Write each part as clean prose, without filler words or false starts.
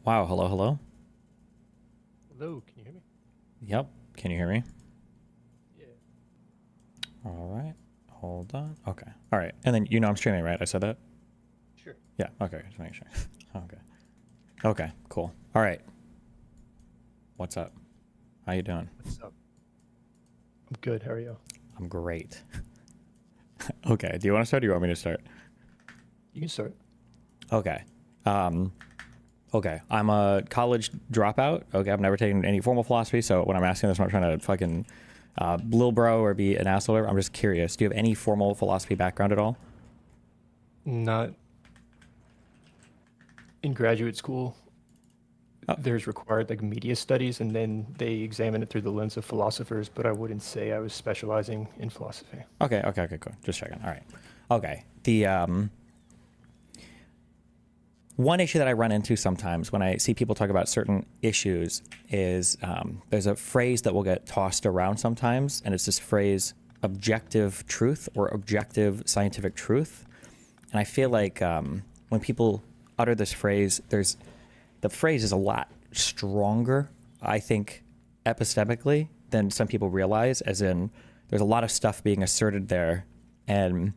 Wow, hello, hello. Hello, can you hear me? Yep, can you hear me? Yeah. All right, hold on. Okay, all right. And then you know I'm streaming, right? I said that? Sure. Yeah, okay, just make sure. Okay. Okay, cool. All right, what's up? How you doing? What's up? I'm good. How are you? I'm great. Okay, do you want to start or do you want me to start? You can start. Okay. Um, okay, I'm a college dropout. Okay, I've never taken any formal philosophy, so when I'm asking this, I'm not trying to fucking lil bro or be an asshole. I'm just curious. Do you have any formal philosophy background at all? Not in graduate school. Oh, There's required like media studies, and then they examine it through the lens of philosophers, but I wouldn't say I was specializing in philosophy. okay, cool. Just checking. All right. Okay. The one issue that I run into sometimes when I see people talk about certain issues is there's a phrase that will get tossed around sometimes, and it's this phrase objective truth or objective scientific truth. And I feel Mhm. like when people utter this phrase, the phrase is a lot stronger, I think, epistemically than some people realize, as in, there's a lot of stuff being asserted there, and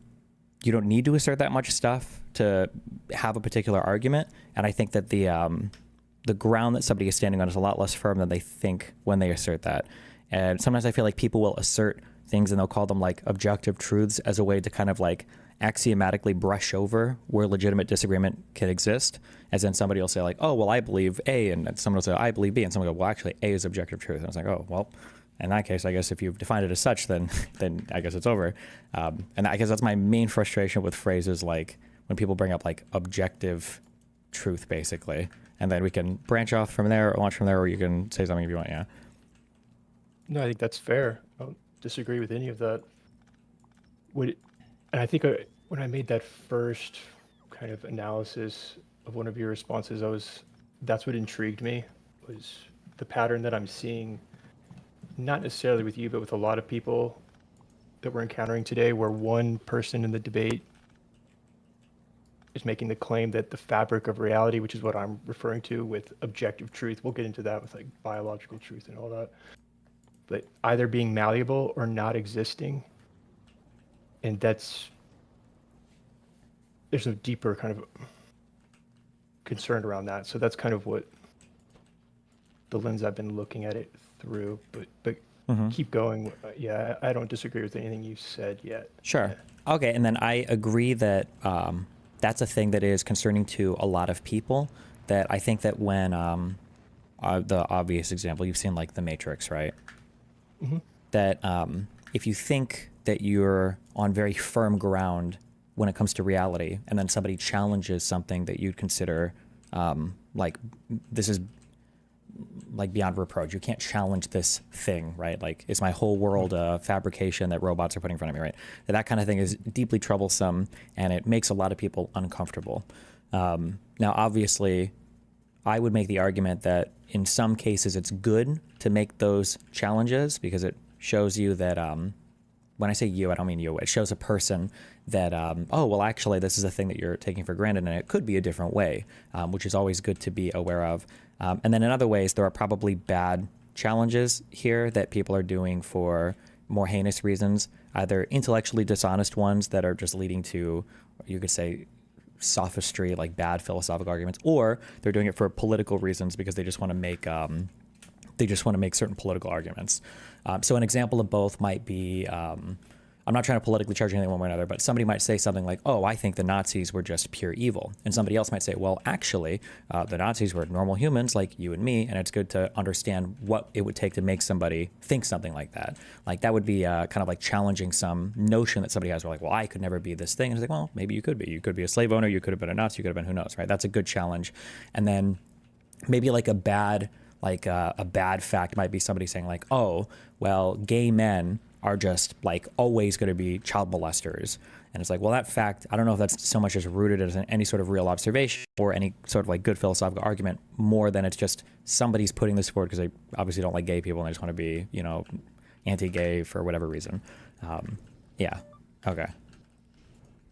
you don't need to assert that much stuff to have a particular argument. And I think that the ground that somebody is standing on is a lot less firm than they think when they assert that. And sometimes I feel like people will assert things and they'll call them like objective truths as a way to kind of like axiomatically brush over where legitimate disagreement can exist. As in somebody will say like, oh, well, I believe A, and someone will say, I believe B, and someone will go, well, actually, A is objective truth. And I was like, oh, well, in that case, I guess if you've defined it as such, then I guess it's over. And I guess that's my main frustration with phrases like when people bring up like objective truth, basically, and then we can branch off from there or launch from there, or you can say something if you want. Yeah. No, I think that's fair. I don't disagree with any of that. Would and I think when I made that first kind of analysis of one of your responses, that's what intrigued me was the pattern that I'm seeing, not necessarily with you, but with a lot of people that we're encountering today, where one person in the debate is making the claim that the fabric of reality, which is what I'm referring to with objective truth, we'll get into that with like biological truth and all that, but either being malleable or not existing. And there's a deeper kind of concern around that. So that's kind of what the lens I've been looking at it through. But Mm-hmm. keep going. Yeah, I don't disagree with anything you said yet. Sure. Yeah. Okay, and then I agree that that's a thing that is concerning to a lot of people. That I think that when the obvious example you've seen like The Matrix, right? Mm-hmm. That if you think that you're on very firm ground when it comes to reality, and then somebody challenges something that you'd consider like this is like beyond reproach. You can't challenge this thing, right? Like, is my whole world a fabrication that robots are putting in front of me, right? That kind of thing is deeply troublesome, and it makes a lot of people uncomfortable. Now, obviously, I would make the argument that in some cases it's good to make those challenges because it shows you that when I say you, I don't mean you. It shows a person that, oh, well, actually, this is a thing that you're taking for granted, and it could be a different way, which is always good to be aware of. And then in other ways, there are probably bad challenges here that people are doing for more heinous reasons, either intellectually dishonest ones that are just leading to, you could say, sophistry, like bad philosophical arguments, or they're doing it for political reasons because they just want to make certain political arguments. So an example of both might be, I'm not trying to politically charge anything one way or another, but somebody might say something like, oh, I think the Nazis were just pure evil. And somebody else might say, well, actually, the Nazis were normal humans like you and me, and it's good to understand what it would take to make somebody think something like that. Like that would be kind of like challenging some notion that somebody has. Where like, well, I could never be this thing. And it's like, well, maybe you could be. You could be a slave owner. You could have been a Nazi. You could have been who knows, right? That's a good challenge. And then maybe like a bad fact might be somebody saying like, oh, well, gay men are just like always going to be child molesters. And it's like, well, that fact, I don't know if that's so much as rooted as any sort of real observation or any sort of like good philosophical argument more than it's just somebody's putting this forward because they obviously don't like gay people and they just want to be, anti-gay for whatever reason. Yeah. Okay.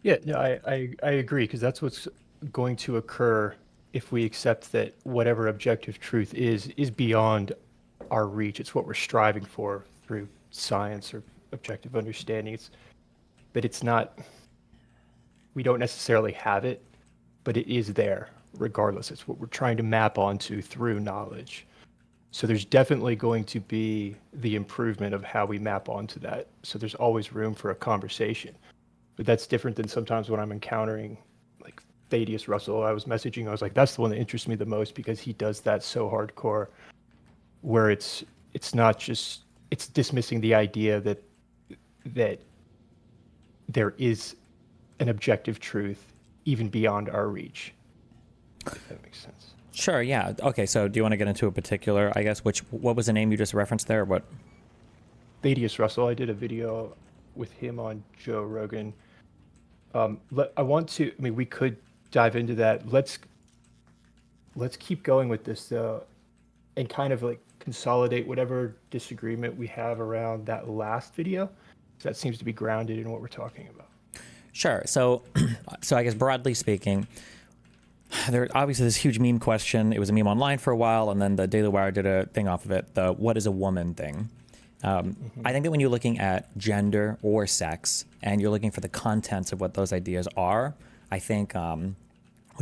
Yeah, no, I agree because that's what's going to occur if we accept that whatever objective truth is beyond our reach. It's what we're striving for through science or objective understanding. But it's not, we don't necessarily have it, but it is there regardless. It's what we're trying to map onto through knowledge. So there's definitely going to be the improvement of how we map onto that. So there's always room for a conversation. But that's different than sometimes when I'm encountering like Thaddeus Russell. I was messaging, I was like, that's the one that interests me the most because he does that so hardcore, where it's not just, it's dismissing the idea that there is an objective truth even beyond our reach. If that makes sense. Sure. Yeah. Okay. So do you want to get into a particular, I guess, what was the name you just referenced there? What? Thaddeus Russell. I did a video with him on Joe Rogan. We could dive into that. Let's keep going with this though, and kind of like consolidate whatever disagreement we have around that last video. So that seems to be grounded in what we're talking about. Sure. So I guess broadly speaking, there obviously this huge meme question. It was a meme online for a while, and then the Daily Wire did a thing off of it. The "what is a woman" thing. I think that when you're looking at gender or sex, and you're looking for the contents of what those ideas are, I think when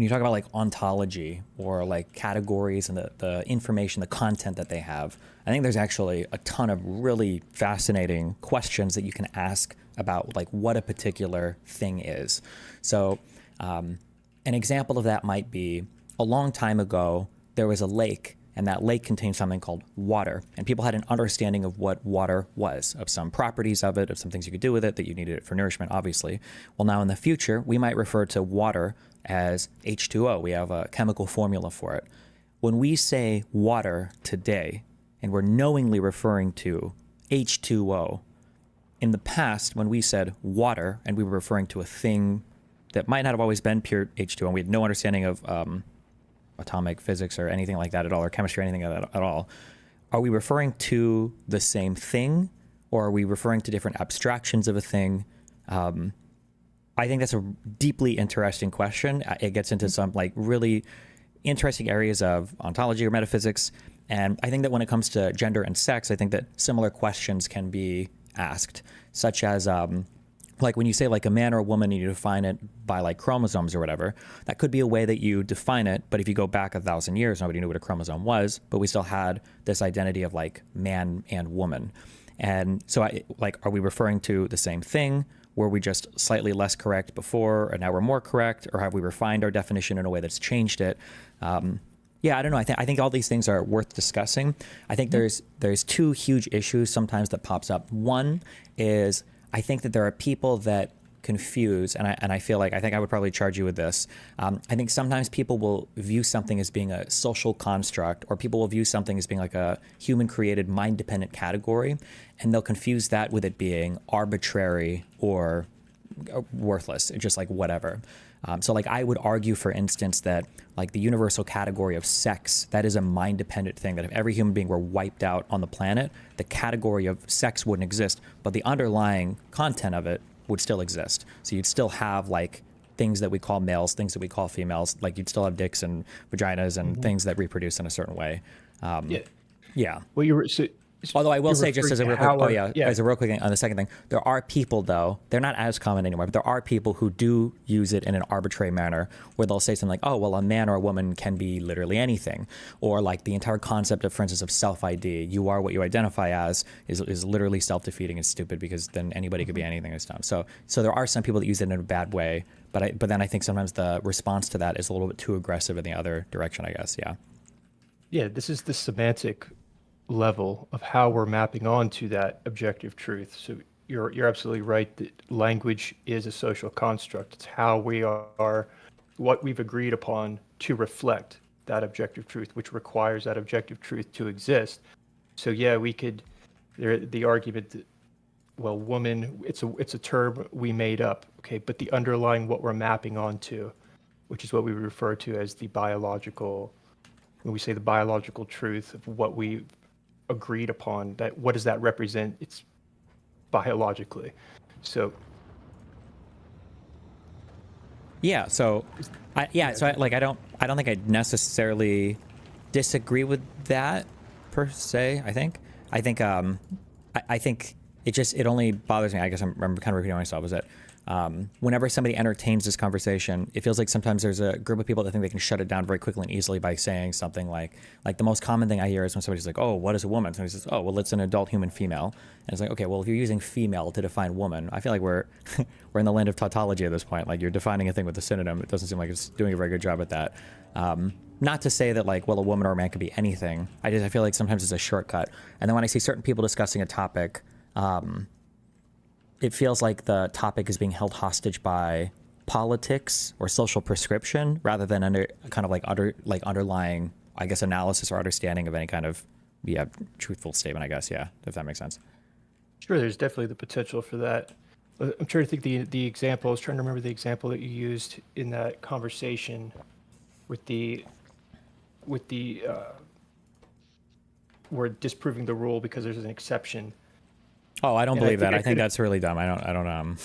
you talk about like ontology or like categories and the information, the content that they have, I think there's actually a ton of really fascinating questions that you can ask about like what a particular thing is. So an example of that might be a long time ago, there was a lake, and that lake contained something called water. And people had an understanding of what water was, of some properties of it, of some things you could do with it, that you needed it for nourishment, obviously. Well, now in the future, we might refer to water as H2O. We have a chemical formula for it. When we say water today, and we're knowingly referring to H2O, in the past, when we said water, and we were referring to a thing that might not have always been pure H2O, and we had no understanding of atomic physics or anything like that at all, or chemistry or anything like that at all, are we referring to the same thing, or are we referring to different abstractions of a thing? I think that's a deeply interesting question. It gets into some like really interesting areas of ontology or metaphysics. And I think that when it comes to gender and sex, I think that similar questions can be asked, such as like when you say like a man or a woman and you define it by like chromosomes or whatever, that could be a way that you define it. But if you go back 1,000 years, nobody knew what a chromosome was, but we still had this identity of like man and woman. And so are we referring to the same thing? Were we just slightly less correct before and now we're more correct? Or have we refined our definition in a way that's changed it? Yeah, I don't know. I think all these things are worth discussing. I think there's two huge issues sometimes that pops up. One is I think that there are people that confuse, and I feel like I think I would probably charge you with this. I think sometimes people will view something as being a social construct, or people will view something as being like a human-created, mind-dependent category, and they'll confuse that with it being arbitrary or worthless, just like whatever. So like I would argue, for instance, that like the universal category of sex, that is a mind-dependent thing, that if every human being were wiped out on the planet, the category of sex wouldn't exist, but the underlying content of it would still exist. So you'd still have like things that we call males, things that we call females, like you'd still have dicks and vaginas and things that reproduce in a certain way. Yeah. Well, Although I will say, just as a real quick, as a real quick thing on the second thing, there are people though, they're not as common anymore, but there are people who do use it in an arbitrary manner where they'll say something like, oh, well, a man or a woman can be literally anything. Or like the entire concept of, for instance, of self-ID, you are what you identify as, is literally self-defeating and stupid, because then anybody could be anything this time. So there are some people that use it in a bad way, but then I think sometimes the response to that is a little bit too aggressive in the other direction, I guess. Yeah. Yeah, this is the semantic level of how we're mapping onto that objective truth. So you're absolutely right that language is a social construct. It's how we are, what we've agreed upon to reflect that objective truth, which requires that objective truth to exist. So yeah, we could, the argument that, well, woman, it's a term we made up, okay, but the underlying what we're mapping onto, which is what we refer to as the biological, when we say the biological truth of what we agreed upon, that what does that represent? It's biologically. So Yeah. So, I don't think I necessarily disagree with that per se. I think it only bothers me. I guess I'm kind of repeating myself. Is that whenever somebody entertains this conversation, it feels like sometimes there's a group of people that think they can shut it down very quickly and easily by saying something like the most common thing I hear is when somebody's like, "Oh, what is a woman?" Somebody says, "Oh, well, it's an adult human female," and it's like, okay, well, if you're using female to define woman, I feel like we're we're in the land of tautology at this point. Like you're defining a thing with a synonym. It doesn't seem like it's doing a very good job at that. Not to say that like, well, a woman or a man could be anything. I feel like sometimes it's a shortcut. And then when I see certain people discussing a topic, it feels like the topic is being held hostage by politics or social prescription rather than underlying, I guess, analysis or understanding of any kind of truthful statement, I guess. Yeah, if that makes sense. Sure, there's definitely the potential for that. I'm trying to think the example. I was trying to remember the example that you used in that conversation with the we're disproving the rule because there's an exception. Oh, I don't And I believe think that. I I think could. that's really dumb. I don't.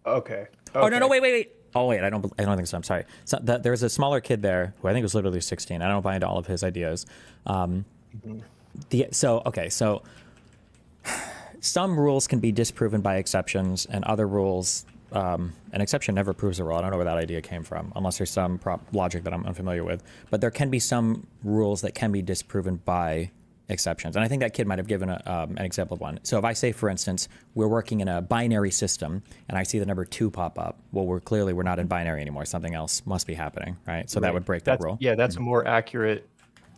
Okay. Oh no, Okay. wait. Oh wait, I don't think so. I'm sorry. So there was a smaller kid there who I think was literally 16. I don't buy into all of his ideas. Mhm. So some rules can be disproven by exceptions, and other rules, an exception never proves a rule. I don't know where that idea came from, unless there's some logic that I'm unfamiliar with. But there can be some rules that can be disproven by exceptions, and I think that kid might have given an example of one. So if I say, for instance, we're working in a binary system, and I see the number 2 pop up, well, we're not in binary anymore. Something else must be happening, right? So that Right. would break that That's rule. yeah, that's a more accurate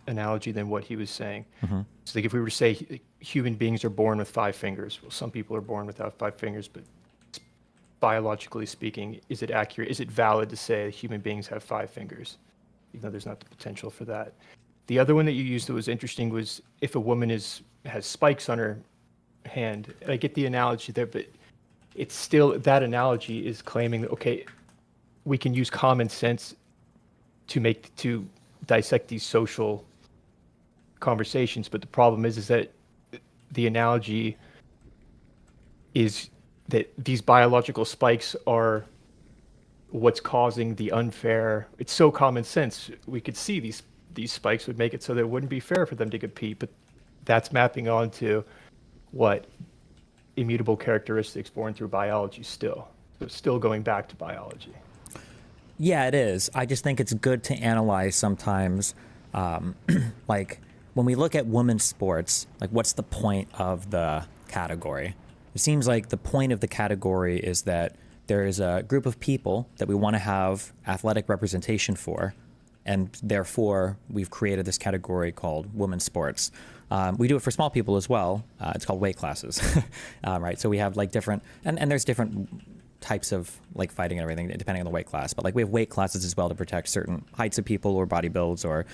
analogy than what he was saying. Mm-hmm. So like if we were to say human beings are born with 5 fingers, well, some people are born without 5 fingers, but biologically speaking, is it accurate? Is it valid to say human beings have 5 fingers? Even though there's not the potential for that. The other one that you used that was interesting was if a woman has spikes on her hand. I get the analogy there, but it's still that analogy is claiming that okay, we can use common sense to dissect these social conversations, but the problem is that the analogy is that these biological spikes are what's causing the unfair. It's so common sense. We could see these spikes would make it so that it wouldn't be fair for them to compete, but that's mapping onto what immutable characteristics born through biology still. So it's still going back to biology. Yeah, it is. I just think it's good to analyze sometimes, like when we look at women's sports, like what's the point of the category? It seems like the point of the category is that there is a group of people that we want to have athletic representation for, and therefore we've created this category called women's sports. We do it for small people as well. It's called weight classes, right? So we have like different, and there's different types of like fighting and everything depending on the weight class. But like we have weight classes as well to protect certain heights of people or body builds or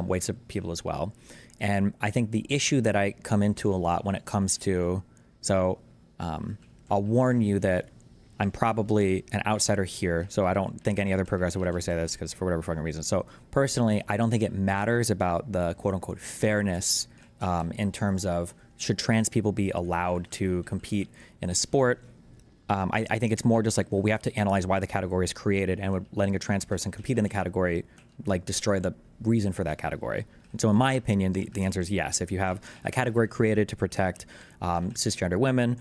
weights of people as well. And I think the issue that I come into a lot when it comes to, I'll warn you that I'm probably an outsider here, so I don't think any other progressive would ever say this because for whatever fucking reason. So personally, I don't think it matters about the quote unquote fairness in terms of should trans people be allowed to compete in a sport. I think it's more just like, well, we have to analyze why the category is created, and would letting a trans person compete in the category like destroy the reason for that category? And so in my opinion, the answer is yes. If you have a category created to protect cisgender women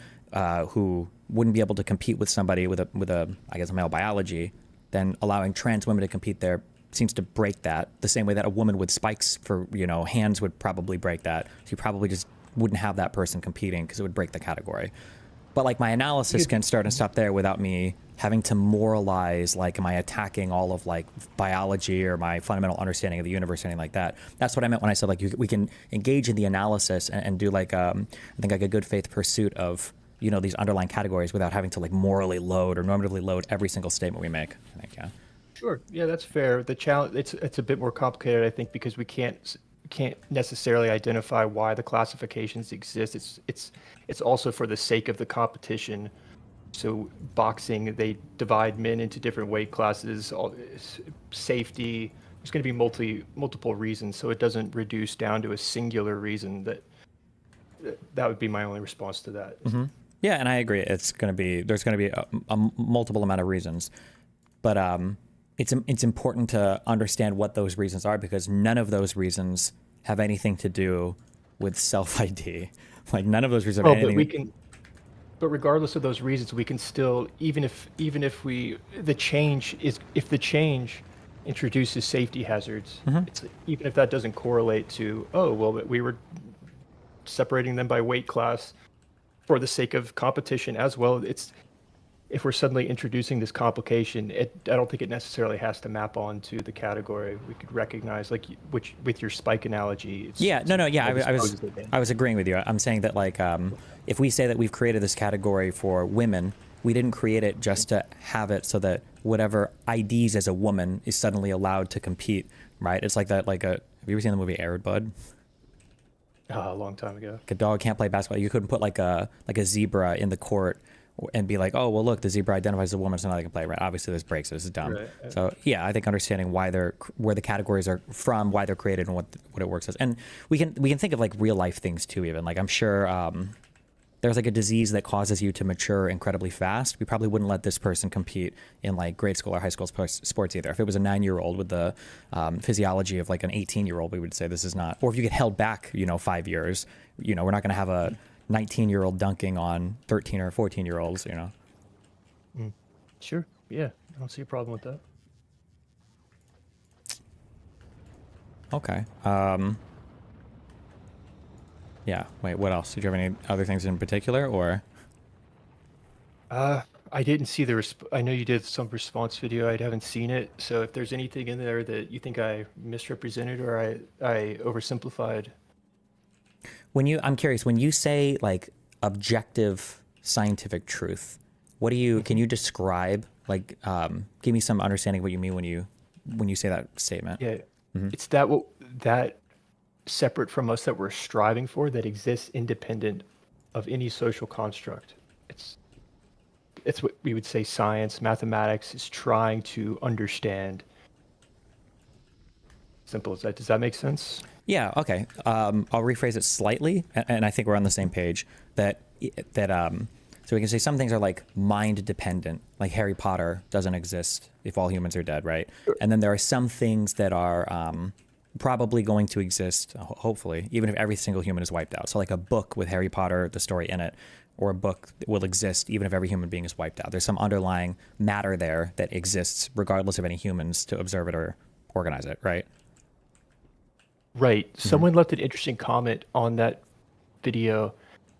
who wouldn't be able to compete with somebody with a I guess a male biology, then allowing trans women to compete there seems to break that the same way that a woman with spikes for hands would probably break that. So you probably just wouldn't have that person competing because it would break the category. But like my analysis can start and stop there without me having to moralize, like, am I attacking all of like biology or my fundamental understanding of the universe or anything like that. That's what I meant when I said like we can engage in the analysis and do like I think like a good faith pursuit of these underlying categories without having to like morally load or normatively load every single statement we make. I think, yeah. Sure. Yeah, that's fair. The challenge it's a bit more complicated, I think, because we can't necessarily identify why the classifications exist. It's also for the sake of the competition. So boxing, they divide men into different weight classes. Safety. There's going to be multiple reasons, so it doesn't reduce down to a singular reason. That would be my only response to that. Mm-hmm. Yeah, and I agree. There's going to be a multiple amount of reasons. But it's important to understand what those reasons are, because none of those reasons have anything to do with self ID. Like none of those reasons have Oh, but we anything. can. But regardless of those reasons, we can still, even if we the change is if the change introduces safety hazards, it's even if that doesn't correlate to, oh well, we were separating them by weight class for the sake of competition as well. It's if we're suddenly introducing this complication, I don't think it necessarily has to map onto the category. We could recognize, like, which with your spike analogy, Yeah, no, no, yeah, it I was disposes it in. I was agreeing with you. I'm saying that like if we say that we've created this category for women, we didn't create it just to have it so that whatever IDs as a woman is suddenly allowed to compete, right? It's like that. Like have you ever seen the movie Air Bud? A long time ago. Like a dog can't play basketball. You couldn't put like a zebra in the court and be like, oh well, look, the zebra identifies as a woman, so now they can play. Right? Obviously, this breaks. This is dumb. Right. So yeah, I think understanding why they're where the categories are from, why they're created, and what it works as, and we can think of like real life things too. Even like I'm sure there's like a disease that causes you to mature incredibly fast. We probably wouldn't let this person compete in like grade school or high school sports either. If it was a 9-year-old with the physiology of like an 18-year-old, we would say this is not. Or if you get held back, 5 years, we're not going to have a 19-year-old dunking on 13 or 14-year-olds, Sure. Yeah, I don't see a problem with that. Okay. Yeah. Wait, what else? Did you have any other things in particular, or? I didn't see I know you did some response video. I haven't seen it. So if there's anything in there that you think I misrepresented or I oversimplified. I'm curious, when you say like objective scientific truth, can you describe, like, give me some understanding of what you mean when you say that statement? Yeah, it's that separate from us that we're striving for, that exists independent of any social construct. It's what we would say science, mathematics is trying to understand. Simple as that. Does that make sense? Yeah. Okay. I'll rephrase it slightly, and I think we're on the same page. So we can say some things are like mind dependent, like Harry Potter doesn't exist if all humans are dead, right? And then there are some things that are probably going to exist, hopefully, even if every single human is wiped out. So like a book with Harry Potter, the story in it, or a book that will exist even if every human being is wiped out. There's some underlying matter there that exists regardless of any humans to observe it or organize it, right? Right. Someone left an interesting comment on that video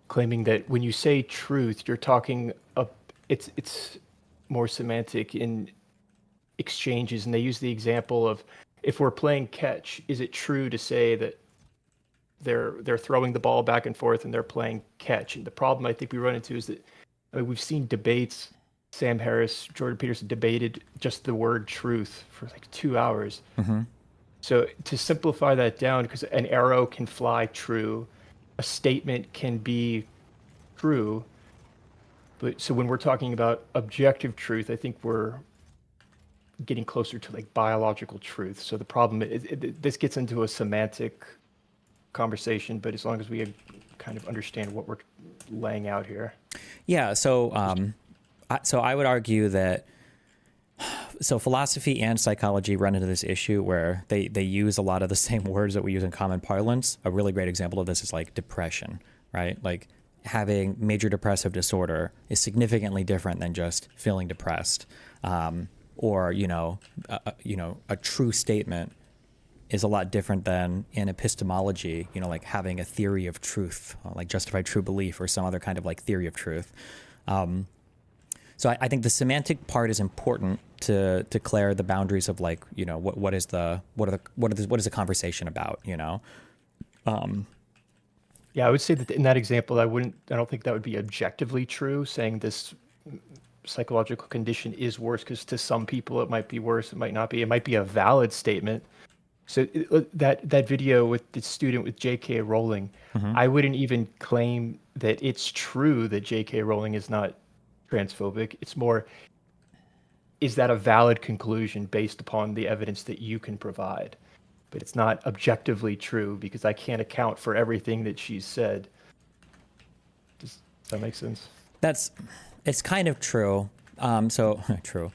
claiming that when you say truth, you're talking it's more semantic in exchanges, and they use the example of, if we're playing catch, is it true to say that they're throwing the ball back and forth and they're playing catch? And the problem I think we run into is that, I mean, we've seen debates. Sam Harris, Jordan Peterson debated just the word truth for like 2 hours. So to simplify that down, because an arrow can fly true, a statement can be true, but so when we're talking about objective truth, I think we're getting closer to like biological truth. So the problem is, this gets into a semantic conversation, but as long as we kind of understand what we're laying out here. Yeah. So I would argue that. So philosophy and psychology run into this issue where they use a lot of the same words that we use in common parlance. A really great example of this is like depression, right? Like having major depressive disorder is significantly different than just feeling depressed. Or a true statement is a lot different than in epistemology, like having a theory of truth, like justified true belief or some other kind of like theory of truth. So I think the semantic part is important to declare the boundaries of like, what is the conversation about, Yeah, I would say that in that example, I don't think that would be objectively true, saying this psychological condition is worse, because to some people it might be worse, it might not be. It might be a valid statement. So that video with the student with J.K. Rowling, I wouldn't even claim that it's true that J.K. Rowling is not transphobic. It's more, is that a valid conclusion based upon the evidence that you can provide? But it's not objectively true because I can't account for everything that she's said. Does that make sense? It's kind of true. So true.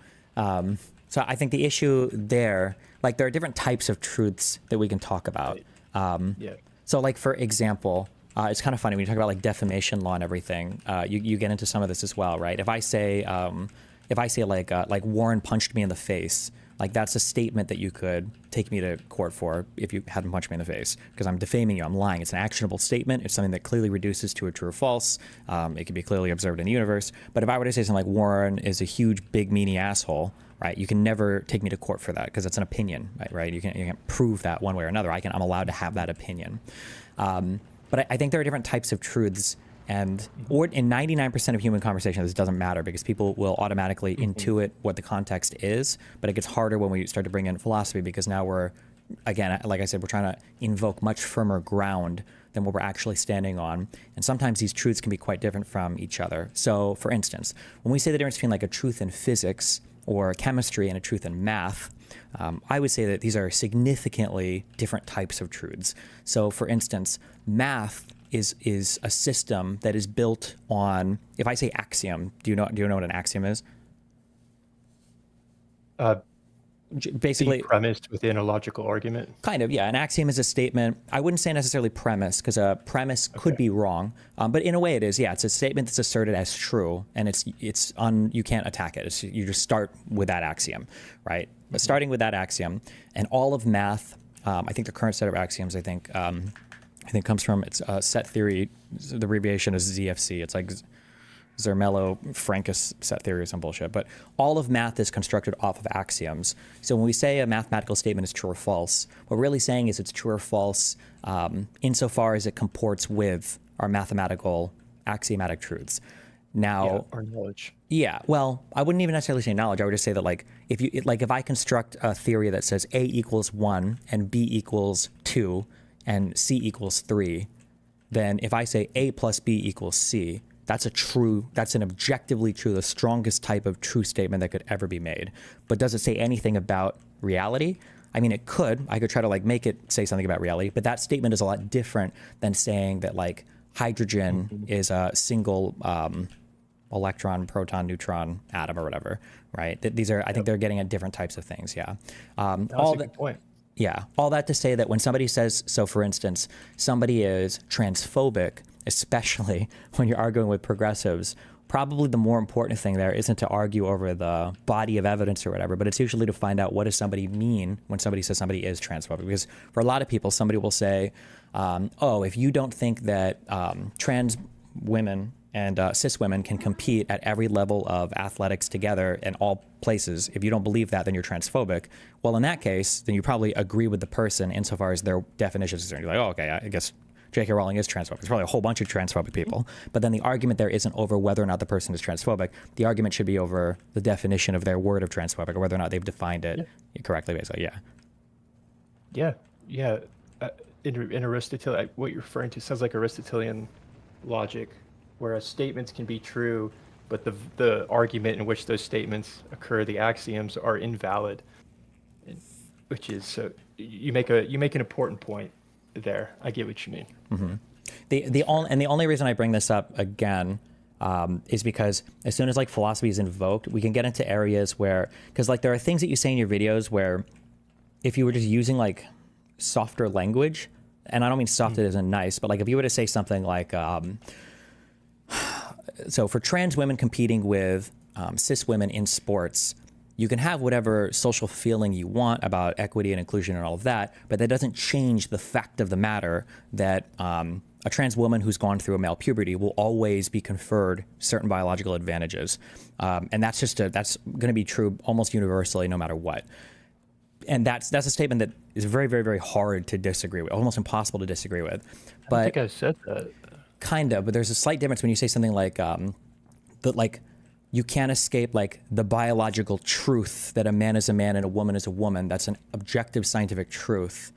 So I think the issue there, like there are different types of truths that we can talk about. Yeah. So like, for example, it's kind of funny when you talk about like defamation law and everything, you get into some of this as well, right? If I say like Warren punched me in the face, like that's a statement that you could take me to court for if you hadn't punched me in the face, because I'm defaming you, I'm lying. It's an actionable statement. It's something that clearly reduces to a true or false. It can be clearly observed in the universe. But if I were to say something like Warren is a huge, big, meanie asshole, right? You can never take me to court for that because it's an opinion, right? You can't prove that one way or another. I'm allowed to have that opinion. But I think there are different types of truths. And in 99% of human conversation, this doesn't matter because people will automatically intuit what the context is. But it gets harder when we start to bring in philosophy, because now we're, again, like I said, we're trying to invoke much firmer ground than what we're actually standing on. And sometimes these truths can be quite different from each other. So for instance, when we say the difference between like a truth in physics or chemistry and a truth in math, I would say that these are significantly different types of truths. So for instance, math is a system that is built on, if I say axiom, do you know what an axiom is? Basically, Premised within a logical argument. kind of, yeah. An axiom is a statement. I wouldn't say necessarily premise, because a premise could be wrong, but in a way it is. Yeah, it's a statement that's asserted as true, and you can't attack it. You just start with that axiom, right? But starting with that axiom, and all of math, I think the current set of axioms, I think comes from set theory. The abbreviation is ZFC. It's like Zermelo-Francus set theory or some bullshit. But all of math is constructed off of axioms. So when we say a mathematical statement is true or false, what we're really saying is it's true or false insofar as it comports with our mathematical axiomatic truths. Now, Or knowledge. yeah, well, I wouldn't even necessarily say knowledge. I would just say that if I construct a theory that says A equals 1 and B equals 2 and C equals 3, then if I say A plus B equals C, that's an objectively true, the strongest type of true statement that could ever be made. But does it say anything about reality? I mean, it could. I could try to make it say something about reality, but that statement is a lot different than saying that hydrogen is a single electron, proton, neutron atom or whatever, right? These are, I think they're getting at different types of things. Yeah. That's a good point. Yeah, all that to say that when somebody says, so for instance, somebody is transphobic, especially when you're arguing with progressives, probably the more important thing there isn't to argue over the body of evidence or whatever, but it's usually to find out what does somebody mean when somebody says somebody is transphobic. Because for a lot of people, somebody will say, if you don't think that trans women and cis women can compete at every level of athletics together in all places, if you don't believe that, then you're transphobic. Well, in that case, then you probably agree with the person insofar as their definition is concerned. You're like, oh, okay, I guess J.K. Rowling is transphobic. There's probably a whole bunch of transphobic people. But then the argument there isn't over whether or not the person is transphobic. The argument should be over the definition of their word of transphobic, or whether or not they've defined it correctly, basically. Yeah. Yeah. In Aristotelian, what you're referring to sounds like Aristotelian logic, whereas statements can be true, but the argument in which those statements occur, the axioms, are invalid. Which is, so you make an important point there. I get what you mean. Mm-hmm. The only reason I bring this up again is because as soon as philosophy is invoked, we can get into areas where, because there are things that you say in your videos where if you were just using softer language, and I don't mean soft as in nice, but if you were to say something like, so for trans women competing with cis women in sports, you can have whatever social feeling you want about equity and inclusion and all of that, but that doesn't change the fact of the matter that a trans woman who's gone through a male puberty will always be conferred certain biological advantages. And that's going to be true almost universally no matter what. And that's a statement that is very, very, very hard to disagree with, almost impossible to disagree with. But I think I said that. Kind of, but there's a slight difference when you say something like that, you can't escape the biological truth that a man is a man and a woman is a woman. That's an objective scientific truth.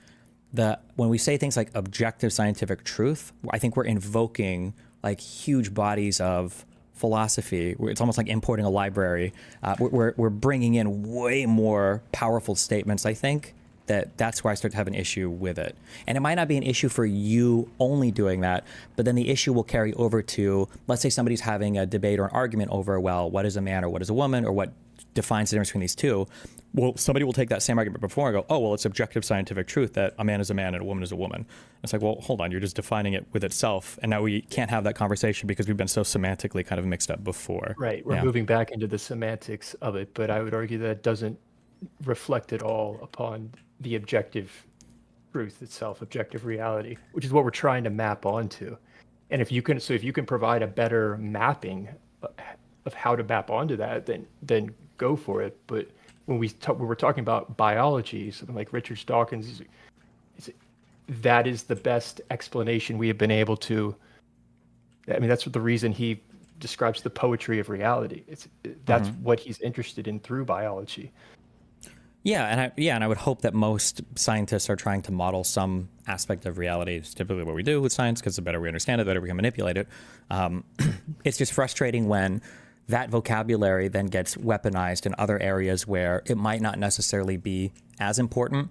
When we say things like objective scientific truth, I think we're invoking huge bodies of philosophy. It's almost like importing a library. We're bringing in way more powerful statements, I think. That's where I start to have an issue with it. And it might not be an issue for you only doing that, but then the issue will carry over to, let's say somebody's having a debate or an argument over, well, what is a man or what is a woman, or what defines the difference between these two, well, somebody will take that same argument before and go, oh, well, it's objective scientific truth that a man is a man and a woman is a woman. It's like, well, hold on, you're just defining it with itself. And now we can't have that conversation because we've been so semantically kind of mixed up before. Right. We're moving back into the semantics of it, but I would argue that it doesn't reflect at all upon the objective truth itself, objective reality, which is what we're trying to map onto. And if you can provide a better mapping of how to map onto that, then go for it. But when we're talking about biology, something like Richard Dawkins, that is the best explanation we have been able to. I mean, that's the reason he describes the poetry of reality. That's what he's interested in through biology. Yeah, and I would hope that most scientists are trying to model some aspect of reality. It's typically what we do with science, because the better we understand it, the better we can manipulate it. It's just frustrating when that vocabulary then gets weaponized in other areas where it might not necessarily be as important.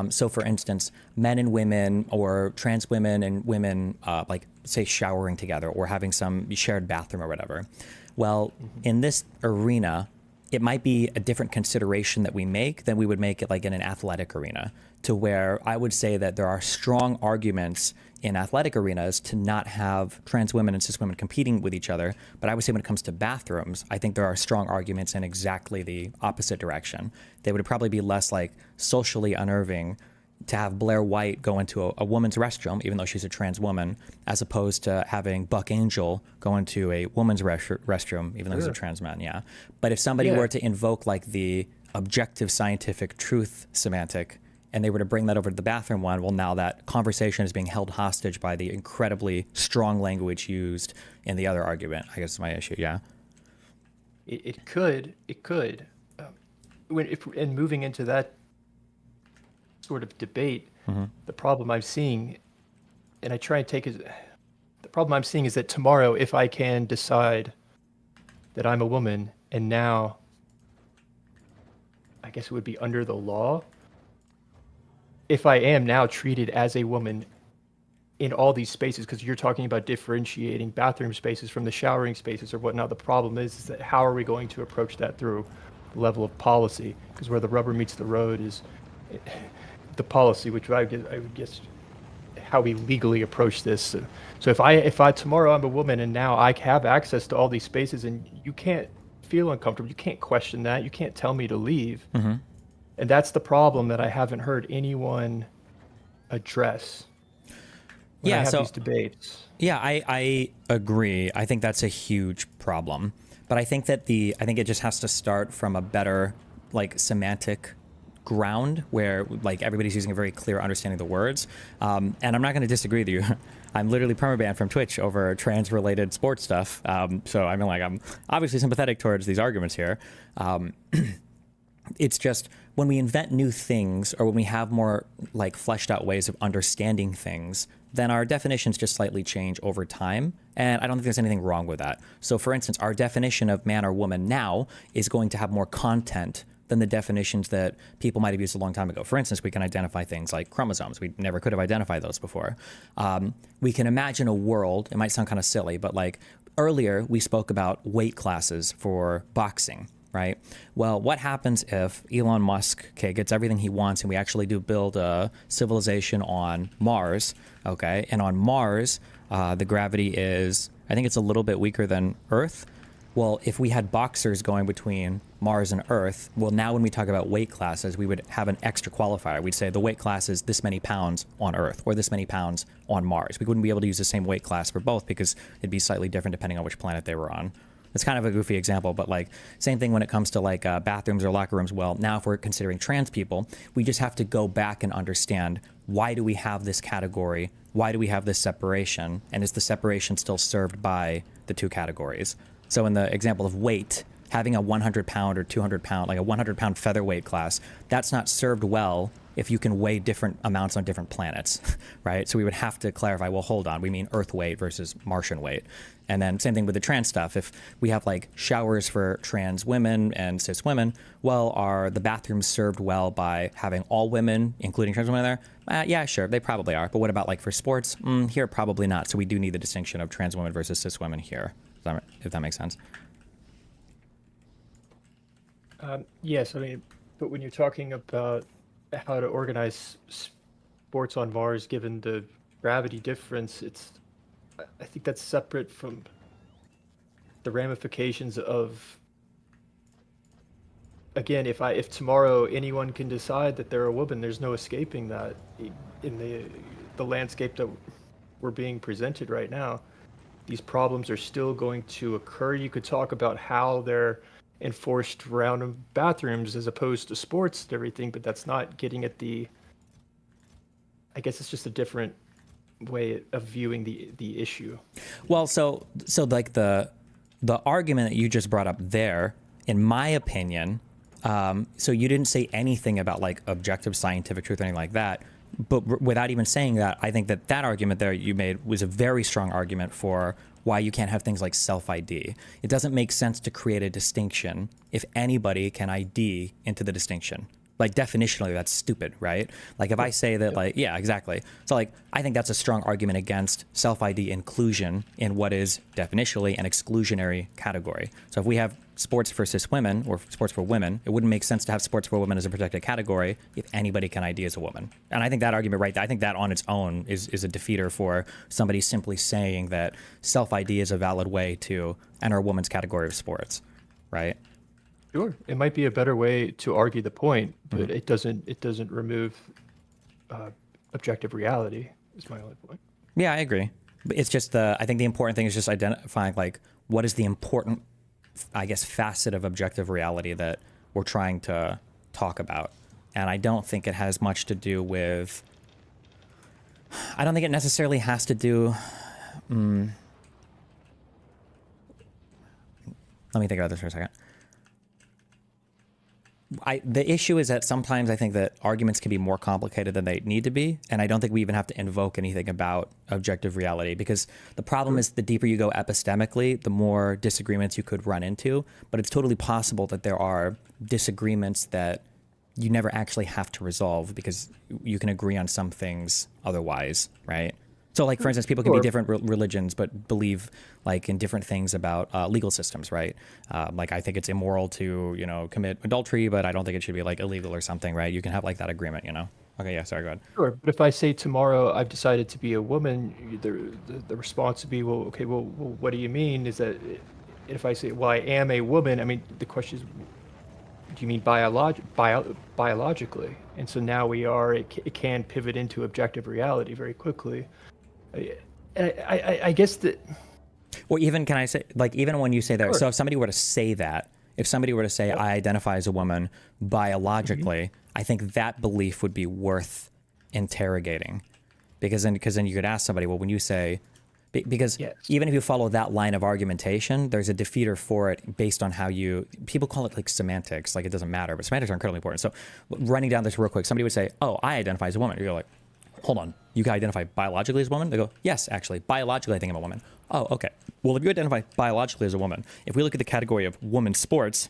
So, for instance, men and women, or trans women and women, like, say, showering together or having some shared bathroom or whatever. Well, in this arena, it might be a different consideration that we make than we would make it like in an athletic arena, to where I would say that there are strong arguments in athletic arenas to not have trans women and cis women competing with each other. But I would say when it comes to bathrooms, I think there are strong arguments in exactly the opposite direction. They would probably be less like socially unnerving to have Blair White go into a woman's restroom, even though she's a trans woman, as opposed to having Buck Angel go into a woman's restroom, even though he's a trans man. Yeah. But if somebody were to invoke like the objective scientific truth semantic, and they were to bring that over to the bathroom one, well, now that conversation is being held hostage by the incredibly strong language used in the other argument. I guess is my issue. Yeah. It could. And moving into that sort of debate, the problem I'm seeing, and I try and take it, the problem I'm seeing is that tomorrow, if I can decide that I'm a woman, and now I guess it would be under the law, if I am now treated as a woman in all these spaces, because you're talking about differentiating bathroom spaces from the showering spaces or whatnot, the problem is that how are we going to approach that through the level of policy? Because where the rubber meets the road is the policy, which I would guess how we legally approach this. So if I tomorrow I'm a woman and now I have access to all these spaces, and you can't feel uncomfortable, you can't question that, you can't tell me to leave. And that's the problem that I haven't heard anyone address when I have these debates. Yeah, I agree. I think that's a huge problem. But I think that I think it just has to start from a better like semantic ground where like everybody's using a very clear understanding of the words. And I'm not going to disagree with you. I'm literally permabanned from Twitch over trans-related sports stuff. So I mean, like, I'm obviously sympathetic towards these arguments here. It's just when we invent new things, or when we have more like fleshed out ways of understanding things, then our definitions just slightly change over time. And I don't think there's anything wrong with that. So for instance, our definition of man or woman now is going to have more content than the definitions that people might have used a long time ago. For instance, we can identify things like chromosomes. We never could have identified those before. We can imagine a world, it might sound kind of silly, but like earlier we spoke about weight classes for boxing, right? Well, what happens if Elon Musk, gets everything he wants and we actually do build a civilization on Mars, okay? And on Mars, the gravity is, I think it's a little bit weaker than Earth. Well, if we had boxers going between Mars and Earth, well, now when we talk about weight classes, we would have an extra qualifier. We'd say the weight class is this many pounds on Earth or this many pounds on Mars. We wouldn't be able to use the same weight class for both because it'd be slightly different depending on which planet they were on. It's kind of a goofy example, but like same thing when it comes to like bathrooms or locker rooms. Well, now if we're considering trans people, we just have to go back and understand, why do we have this category? Why do we have this separation? And is the separation still served by the two categories? So in the example of weight, having a 100 pound or 200 pound, like a 100 pound featherweight class, that's not served well if you can weigh different amounts on different planets, right? So we would have to clarify, well, hold on, we mean Earth weight versus Martian weight. And then same thing with the trans stuff. If we have like showers for trans women and cis women, well, are the bathrooms served well by having all women, including trans women there? Yeah, sure, they probably are. But what about like for sports? Here, probably not. So we do need the distinction of trans women versus cis women here, if that makes sense. Yes, I mean, but when you're talking about how to organize sports on Mars, given the gravity difference, I think that's separate from the ramifications of, again, if tomorrow anyone can decide that they're a woman, there's no escaping that in the landscape that we're being presented right now. These problems are still going to occur. You could talk about how they're enforced around bathrooms as opposed to sports and everything, but that's not getting at I guess it's just a different way of viewing the issue. Well, so like the argument that you just brought up there, in my opinion, so you didn't say anything about like objective scientific truth or anything like that. But without even saying that, I think that argument there you made was a very strong argument for why you can't have things like self-ID. It doesn't make sense to create a distinction if anybody can ID into the distinction. Like definitionally, that's stupid, right? Like if I say that, like, yeah, exactly. So like, I think that's a strong argument against self-ID inclusion in what is definitionally an exclusionary category. So if we have sports for cis women or sports for women, it wouldn't make sense to have sports for women as a protected category if anybody can ID as a woman. And I think that argument, right, I think that on its own is a defeater for somebody simply saying that self-ID is a valid way to enter a woman's category of sports, right? Sure, it might be a better way to argue the point, but it doesn't remove objective reality. Is my only point. Yeah, I agree. But it's just I think the important thing is just identifying like what is the important, I guess, facet of objective reality that we're trying to talk about. And I don't think it has much to do with, I don't think it necessarily has to do, let me think about this for a second. The issue is that sometimes I think that arguments can be more complicated than they need to be, and I don't think we even have to invoke anything about objective reality, because the problem is the deeper you go epistemically, the more disagreements you could run into, but it's totally possible that there are disagreements that you never actually have to resolve because you can agree on some things otherwise, right? So like, for instance, people can be different religions, but believe like in different things about legal systems, right? Like I think it's immoral to, commit adultery, but I don't think it should be like illegal or something, right? You can have like that agreement, Okay, yeah, sorry, go ahead. Sure, but if I say tomorrow I've decided to be a woman, the response would be, well, okay, well, what do you mean? Is that if I say, well, I am a woman, I mean, the question is, do you mean biologically? And so now it can pivot into objective reality very quickly. I guess that. Or even, can I say, like, even when you say that, Sure. so if somebody were to say that, if somebody were to say, I identify as a woman biologically, I think that belief would be worth interrogating. Because then you could ask somebody, well, when you say, because Yes. even if you follow that line of argumentation, there's a defeater for it based on how people call it like semantics, like it doesn't matter, but semantics are incredibly important. So running down this real quick, somebody would say, oh, I identify as a woman. You're like, hold on, you can identify biologically as a woman? They go, yes, actually, biologically I think I'm a woman. Oh, okay. Well, if you identify biologically as a woman, if we look at the category of women's sports,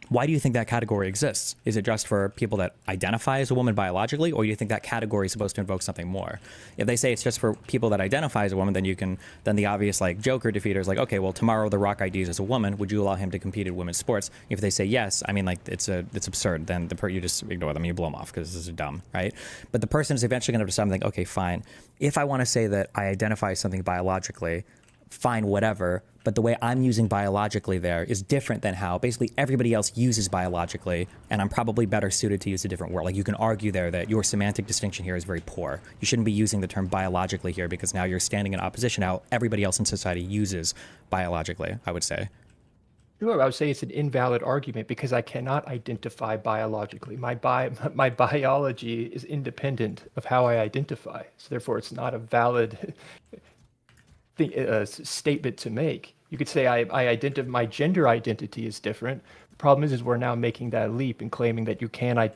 why do you think that category exists? Is it just for people that identify as a woman biologically, or do you think that category is supposed to invoke something more? If they say it's just for people that identify as a woman, then the obvious like Joker defeater is like, okay, well, tomorrow The Rock IDs as a woman. Would you allow him to compete in women's sports? If they say yes, I mean, like it's absurd. Then you just ignore them, you blow them off because this is dumb, right? But the person is eventually going to decide, like, okay, fine. If I want to say that I identify as something biologically, fine, whatever. But the way I'm using biologically there is different than how basically everybody else uses biologically, and I'm probably better suited to use a different word. Like you can argue there that your semantic distinction here is very poor. You shouldn't be using the term biologically here because now you're standing in opposition to how everybody else in society uses biologically, I would say. Sure, I would say it's an invalid argument because I cannot identify biologically. My biology is independent of how I identify. So therefore, it's not a valid statement to make. You could say my gender identity is different. The problem is we're now making that leap and claiming that you can I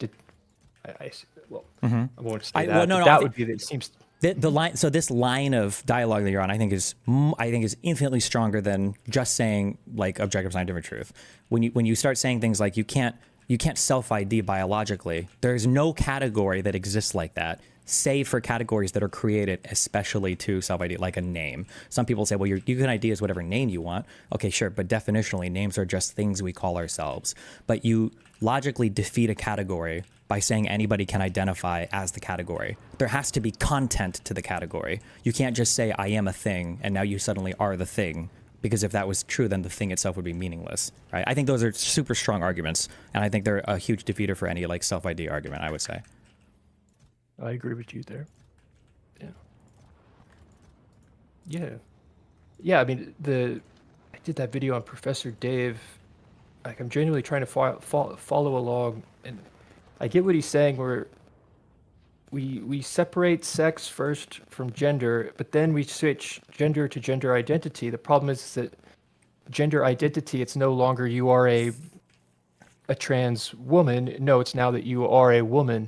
won't say that. That would be it seems. The line, so this line of dialogue that you're on, I think is infinitely stronger than just saying like objective scientific truth. When you start saying things like you can't self-ID biologically, there's no category that exists like that. save for categories that are created especially to self-ID, like a name. Some people say, well, you can ID as whatever name you want. Okay, sure, but definitionally, names are just things we call ourselves. But you logically defeat a category by saying anybody can identify as the category. There has to be content to the category. You can't just say, I am a thing, and now you suddenly are the thing. Because if that was true, then the thing itself would be meaningless, right? I think those are super strong arguments, and I think they're a huge defeater for any like self-ID argument, I would say. I agree with you there. Yeah. Yeah. Yeah, I mean, I did that video on Professor Dave. Like, I'm genuinely trying to follow along, and I get what he's saying, where we separate sex first from gender, but then we switch gender to gender identity. The problem is that gender identity, it's no longer you are a trans woman. No, it's now that you are a woman.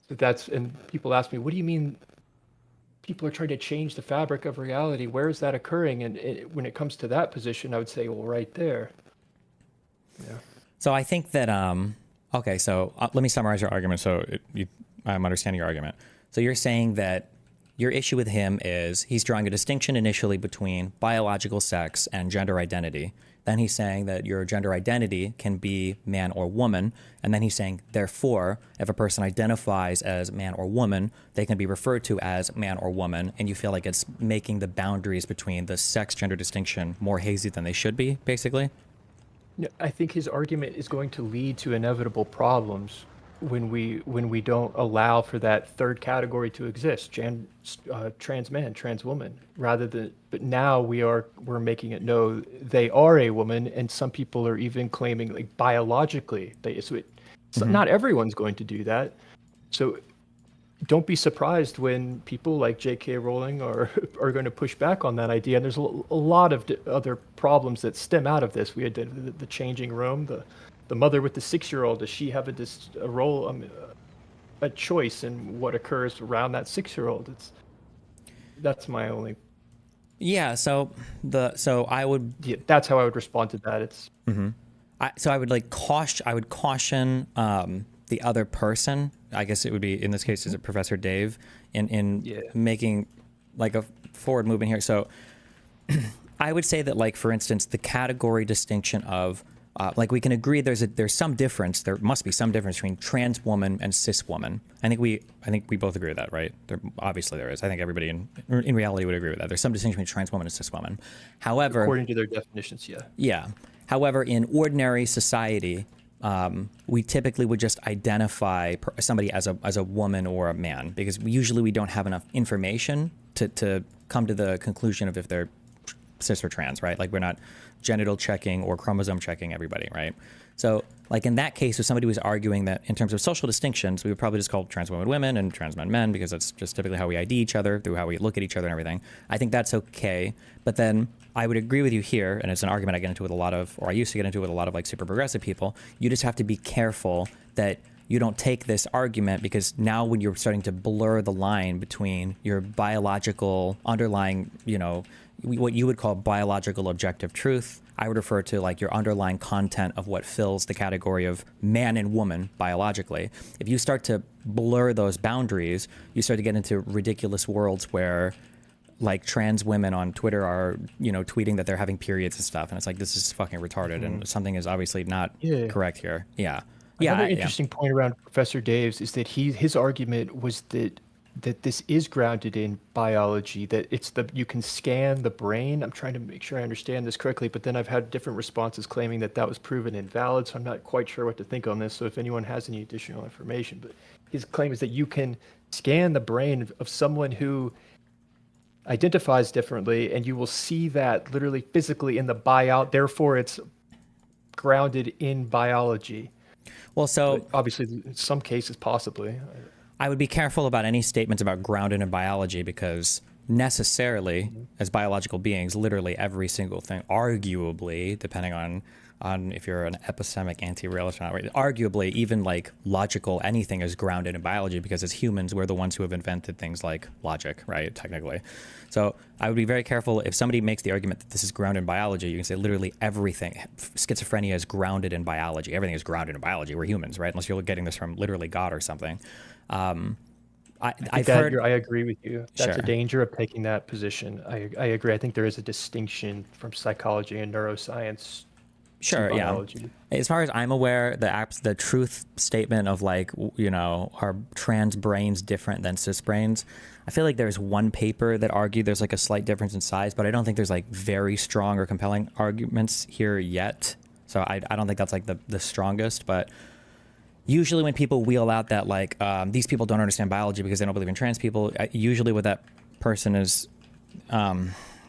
So and people ask me, what do you mean people are trying to change the fabric of reality? Where is that occurring? And when it comes to that position, I would say, well, right there. Yeah. So I think that, okay, so let me summarize your argument so I'm understanding your argument. So you're saying that your issue with him is he's drawing a distinction initially between biological sex and gender identity. Then he's saying that your gender identity can be man or woman. And then he's saying, therefore, if a person identifies as man or woman, they can be referred to as man or woman. And you feel like it's making the boundaries between the sex gender distinction more hazy than they should be, basically? No, I think his argument is going to lead to inevitable problems when we don't allow for that third category to exist, trans man, trans woman, but now we're making it no, they are a woman, and some people are even claiming like biologically not everyone's going to do that. So don't be surprised when people like J.K. Rowling are going to push back on that idea. And there's a lot of other problems that stem out of this. We had the changing room, the mother with the 6-year-old. Does she have a role, a choice in what occurs around that 6-year-old? That's my only. Yeah. So I would. Yeah, that's how I would respond to that. It's. Mm-hmm. I would caution the other person. I guess it would be, in this case, is it Professor Dave, in making like a forward movement here. So I would say that, like, for instance, the category distinction of like, we can agree there's some difference. There must be some difference between trans woman and cis woman. I think we both agree with that, right? Obviously there is. I think everybody in reality would agree with that. There's some distinction between trans woman and cis woman. However, according to their definitions, yeah. Yeah. However, in ordinary society, we typically would just identify somebody as a woman or a man, because usually we don't have enough information to come to the conclusion of if they're cis or trans, right? Like, we're not genital checking or chromosome checking everybody, right? So, like, in that case, if somebody was arguing that in terms of social distinctions, we would probably just call trans women women and trans men men, because that's just typically how we ID each other, through how we look at each other and everything. I think that's okay. But then I would agree with you here, and it's an argument I get into with I used to get into with a lot of like super progressive people. You just have to be careful that you don't take this argument, because now when you're starting to blur the line between your biological underlying, what you would call biological objective truth, I would refer to like your underlying content of what fills the category of man and woman biologically. If you start to blur those boundaries, you start to get into ridiculous worlds where, like, trans women on Twitter are, tweeting that they're having periods and stuff. And it's like, this is fucking retarded. And something is obviously not correct here. Yeah. Another interesting point around Professor Dave's is that his argument was that this is grounded in biology, that you can scan the brain. I'm trying to make sure I understand this correctly, but then I've had different responses claiming that was proven invalid. So I'm not quite sure what to think on this. So if anyone has any additional information, but his claim is that you can scan the brain of someone who identifies differently, and you will see that literally physically in the buyout. Therefore, it's grounded in biology. Well, so but obviously, in some cases, possibly. I would be careful about any statements about grounded in biology, because necessarily, as biological beings, literally every single thing, arguably, depending on if you're an epistemic anti-realist or not, right? Arguably, even like logical anything is grounded in biology, because as humans, we're the ones who have invented things like logic, right? Technically. So I would be very careful if somebody makes the argument that this is grounded in biology. You can say literally everything. Schizophrenia is grounded in biology. Everything is grounded in biology. We're humans, right? Unless you're getting this from literally God or something. I've that heard. I agree with you. That's a Sure. danger of taking that position. I agree. I think there is a distinction from psychology and neuroscience to Sure, yeah. biology. As far as I'm aware, the truth statement of like, are trans brains different than cis brains? I feel like there's one paper that argued there's like a slight difference in size, but I don't think there's like very strong or compelling arguments here yet. So I don't think that's like the strongest, but usually when people wheel out that like, these people don't understand biology because they don't believe in trans people, usually what that person is,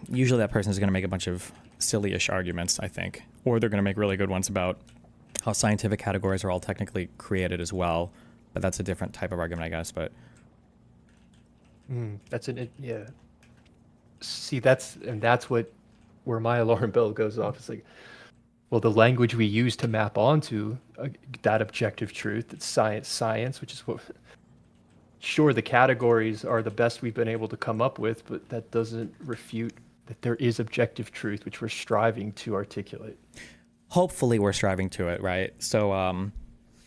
usually that person is going to make a bunch of silly-ish arguments, I think, or they're going to make really good ones about how scientific categories are all technically created as well. But that's a different type of argument, I guess. But Yeah. See, that's where my alarm bell goes off. It's like, well, the language we use to map onto that objective truth, it's science, which is what. Sure, the categories are the best we've been able to come up with, but that doesn't refute that there is objective truth, which we're striving to articulate. hopefully we're striving to it, right? So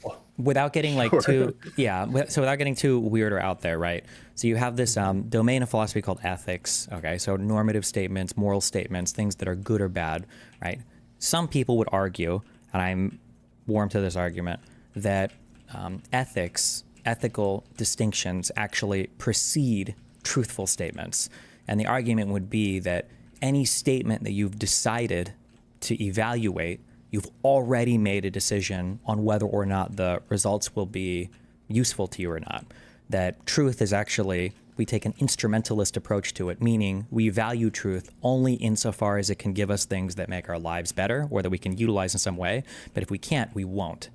Well, without getting like sure. so without getting too weird or out there, right? So you have this domain of philosophy called ethics. Okay, so normative statements, moral statements, things that are good or bad, right? Some people would argue, and I'm warm to this argument, that ethical distinctions actually precede truthful statements. And the argument would be that any statement that you've decided to evaluate, you've already made a decision on whether or not the results will be useful to you or not. That truth is actually, we take an instrumentalist approach to it, meaning we value truth only insofar as it can give us things that make our lives better or that we can utilize in some way. But if we can't, we won't.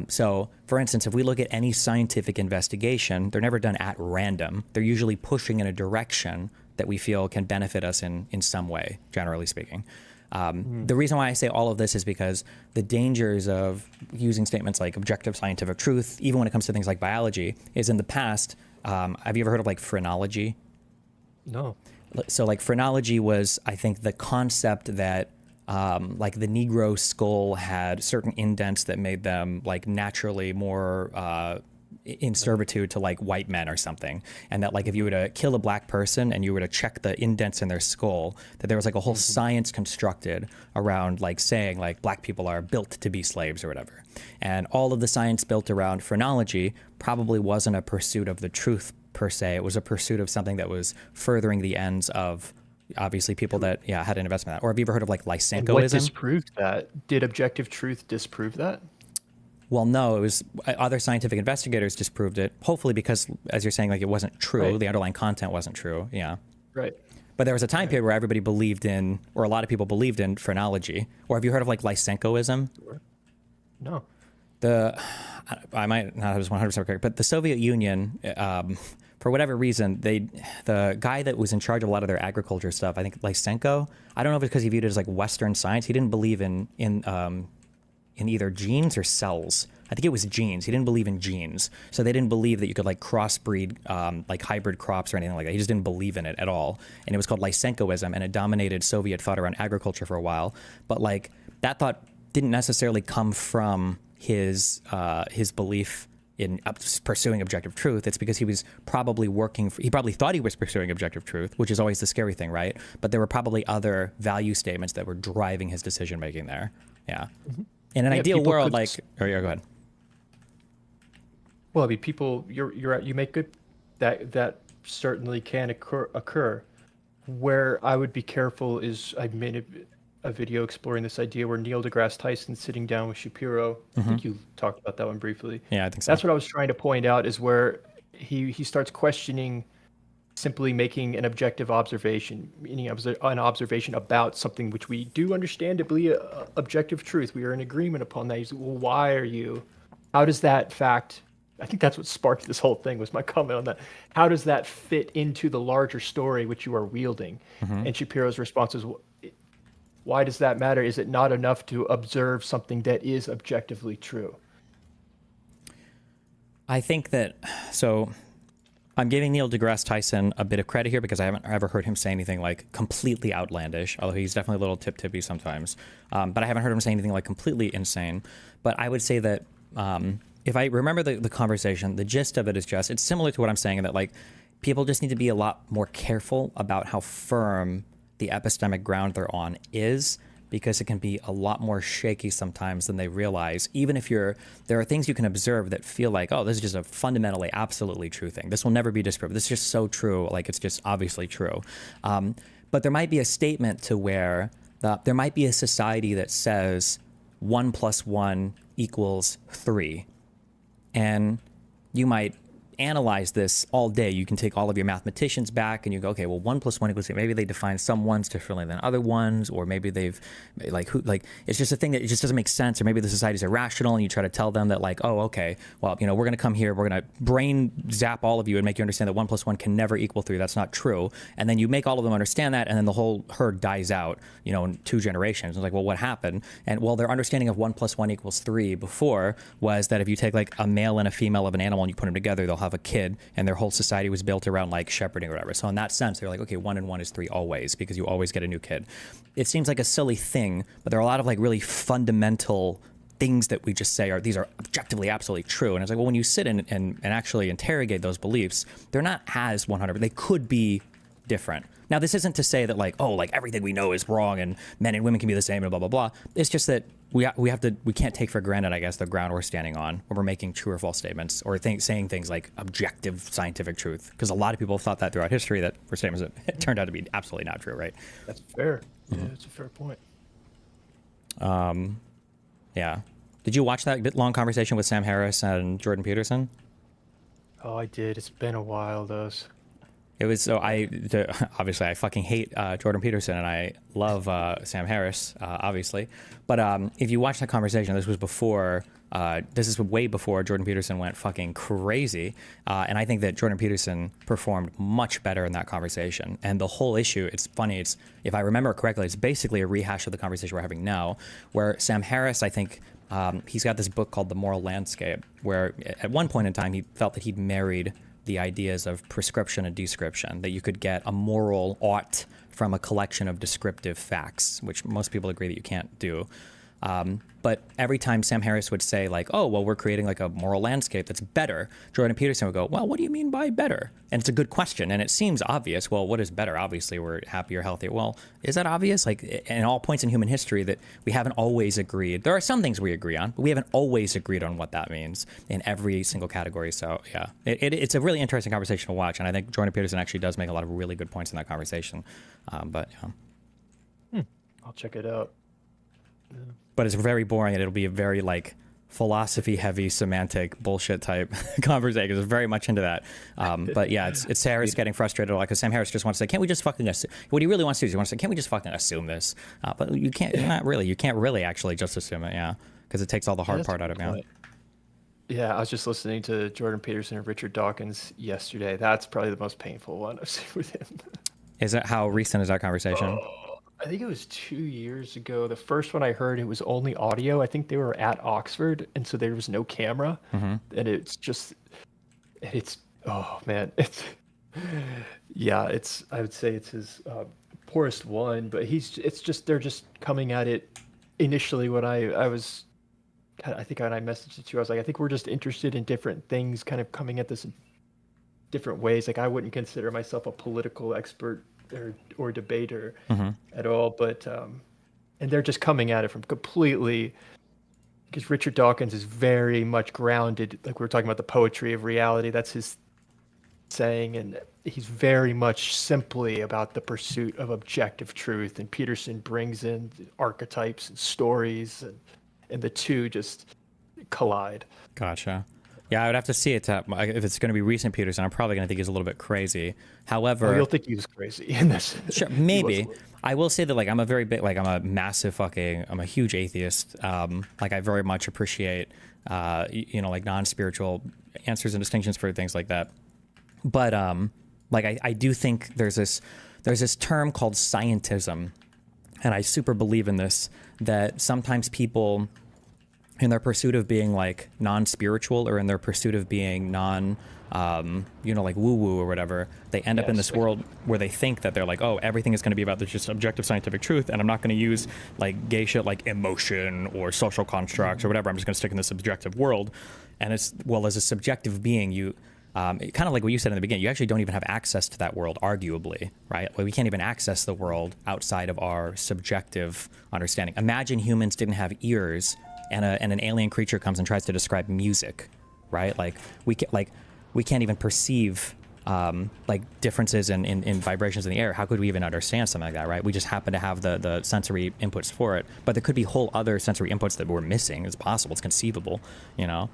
So, for instance, if we look at any scientific investigation, they're never done at random. They're usually pushing in a direction that we feel can benefit us in some way, generally speaking. The reason why I say all of this is because the dangers of using statements like objective scientific truth, even when it comes to things like biology, is in the past, have you ever heard of like phrenology? No. So like phrenology was, I think, the concept that like the Negro skull had certain indents that made them like naturally more in servitude to like white men or something, and that like if you were to kill a black person and you were to check the indents in their skull, that there was like a whole science constructed around like saying like black people are built to be slaves or whatever. And all of the science built around phrenology probably wasn't a pursuit of the truth per se. It was a pursuit of something that was furthering the ends of obviously people that had an investment in that. Or have you ever heard of like And what Lysenkoism? disproved that? Did objective truth disprove that? Well, no, it was other scientific investigators disproved it, hopefully because, as you're saying, like it wasn't true. Right. The underlying content wasn't true. Yeah. Right. But there was a time period where everybody believed in, or a lot of people believed in phrenology. Or have you heard of like Lysenkoism? No. I might not have this 100% correct, but the Soviet Union, for whatever reason, the guy that was in charge of a lot of their agriculture stuff, I think Lysenko, I don't know if it's because he viewed it as like Western science. He didn't believe in either genes or cells. I think it was genes. He didn't believe in genes. So they didn't believe that you could like crossbreed like hybrid crops or anything like that. He just didn't believe in it at all. And it was called Lysenkoism, and it dominated Soviet thought around agriculture for a while. But like that thought didn't necessarily come from his belief in pursuing objective truth. It's because he was probably he probably thought he was pursuing objective truth, which is always the scary thing, right? But there were probably other value statements that were driving his decision making there. Yeah. In an ideal people world, could like, go ahead. Well, I mean, people, you make good. That certainly can occur. Where I would be careful is I made a video exploring this idea where Neil deGrasse Tyson's sitting down with Shapiro. I think you talked about that one briefly. Yeah, I think so. That's what I was trying to point out is where he starts questioning simply making an objective observation, meaning an observation about something which we do understand to be objective truth. We are in agreement upon that. He's, well, how does that fact, I think that's what sparked this whole thing was my comment on that. How does that fit into the larger story which you are wielding? And Shapiro's response is, why does that matter? Is it not enough to observe something that is objectively true? I think that, so I'm giving Neil deGrasse Tyson a bit of credit here because I haven't ever heard him say anything like completely outlandish, although he's definitely a little tip-tippy sometimes. But I haven't heard him say anything like completely insane. But I would say that if I remember the conversation, the gist of it is just, it's similar to what I'm saying, that like people just need to be a lot more careful about how firm the epistemic ground they're on is, because it can be a lot more shaky sometimes than they realize. Even if there are things you can observe that feel like, oh, this is just a fundamentally, absolutely true thing. This will never be disproved. This is just so true. Like, it's just obviously true. But there might be a statement to where there might be a society that says 1 + 1 = 3. And you might analyze this all day. You can take all of your mathematicians back and you go, okay, well, 1 + 1 = 3. Maybe they define some ones differently than other ones, or maybe they've it's just a thing that it just doesn't make sense. Or maybe the society's irrational and you try to tell them that, like, oh, okay, well, we're going to come here, we're going to brain zap all of you and make you understand that 1 + 1 can never equal 3. That's not true. And then you make all of them understand that, and then the whole herd dies out, in 2 generations. It's like, well, what happened? And well, their understanding of 1 + 1 = 3 before was that if you take like a male and a female of an animal and you put them together, they'll have a kid, and their whole society was built around like shepherding or whatever. So in that sense, they're like, okay, 1 and 1 is 3 always, because you always get a new kid. It seems like a silly thing, but there are a lot of like really fundamental things that we just say these are objectively absolutely true. And it's like, well, when you sit and actually interrogate those beliefs, they're not as 100, but they could be different. Now, this isn't to say that like, oh, like everything we know is wrong and men and women can be the same and blah, blah, blah. It's just that we can't take for granted, I guess, the ground we're standing on when we're making true or false statements, or saying things like objective scientific truth. Because a lot of people have thought that throughout history, that were statements that it turned out to be absolutely not true, right? That's fair. Yeah, that's a fair point. Yeah. Did you watch that long conversation with Sam Harris and Jordan Peterson? Oh, I did. It's been a while, though. It was obviously I fucking hate Jordan Peterson, and I love Sam Harris, obviously. But if you watch that conversation, this is way before Jordan Peterson went fucking crazy, and I think that Jordan Peterson performed much better in that conversation. And the whole issue, it's funny, if I remember correctly, it's basically a rehash of the conversation we're having now, where Sam Harris, I think, he's got this book called The Moral Landscape, where at one point in time he felt that he'd married the ideas of prescription and description, that you could get a moral ought from a collection of descriptive facts, which most people agree that you can't do. But every time Sam Harris would say like, oh, well, we're creating like a moral landscape that's better, Jordan Peterson would go, well, what do you mean by better? And it's a good question. And it seems obvious. Well, what is better? Obviously, we're happier, healthier. Well, is that obvious? Like, in all points in human history that we haven't always agreed. There are some things we agree on, but we haven't always agreed on what that means in every single category. So yeah, it's a really interesting conversation to watch. And I think Jordan Peterson actually does make a lot of really good points in that conversation. But yeah. I'll check it out. But it's very boring, and it'll be a very like philosophy heavy semantic bullshit type conversation. It's very much into that. But yeah, it's Harris getting frustrated, like, because Sam Harris just wants to say, can't we just fucking assume? What he really wants to do is he wants to say, can't we just fucking assume this? But you can't, not really. You can't really actually just assume it, yeah, because it takes all the hard part out of it. Yeah, I was just listening to Jordan Peterson and Richard Dawkins yesterday. That's probably the most painful one I've seen with him. Is it, how recent is that conversation? I think it was 2 years ago. The first one I heard, it was only audio. I think they were at Oxford, and so there was no camera. And oh man, I would say it's his poorest one, but they're just coming at it initially when I think when I messaged it to you, I was like, I think we're just interested in different things, kind of coming at this in different ways. Like, I wouldn't consider myself a political expert or debater at all, but and they're just coming at it from completely, because Richard Dawkins is very much grounded, like we were talking about the poetry of reality, that's his saying, and he's very much simply about the pursuit of objective truth, and Peterson brings in archetypes and stories, and the two just collide. Gotcha. Yeah, I would have to see it. If it's going to be recent Peterson, I'm probably going to think he's a little bit crazy. However, you'll think he was crazy in this. Sure, maybe. I will say that, like, I'm a huge atheist. Like, I very much appreciate, like non-spiritual answers and distinctions for things like that. But like, I do think there's this term called scientism, and I super believe in this, that sometimes people, in their pursuit of being like non-spiritual, or in their pursuit of being like woo woo or whatever, they end up in Yes, this like world where they think that they're like, oh, everything is going to be about this just objective scientific truth, and I'm not going to use like gay shit like emotion or social constructs or whatever. I'm just going to stick in this subjective world. And it's, well, as a subjective being, you kind of like what you said in the beginning, you actually don't even have access to that world, arguably, right? Like, we can't even access the world outside of our subjective understanding. Imagine humans didn't have ears, and an alien creature comes and tries to describe music, right? Like we can't even perceive like differences in vibrations in the air. How could we even understand something like that, right? We just happen to have the sensory inputs for it, but there could be whole other sensory inputs that we're missing. It's possible, it's conceivable, you know.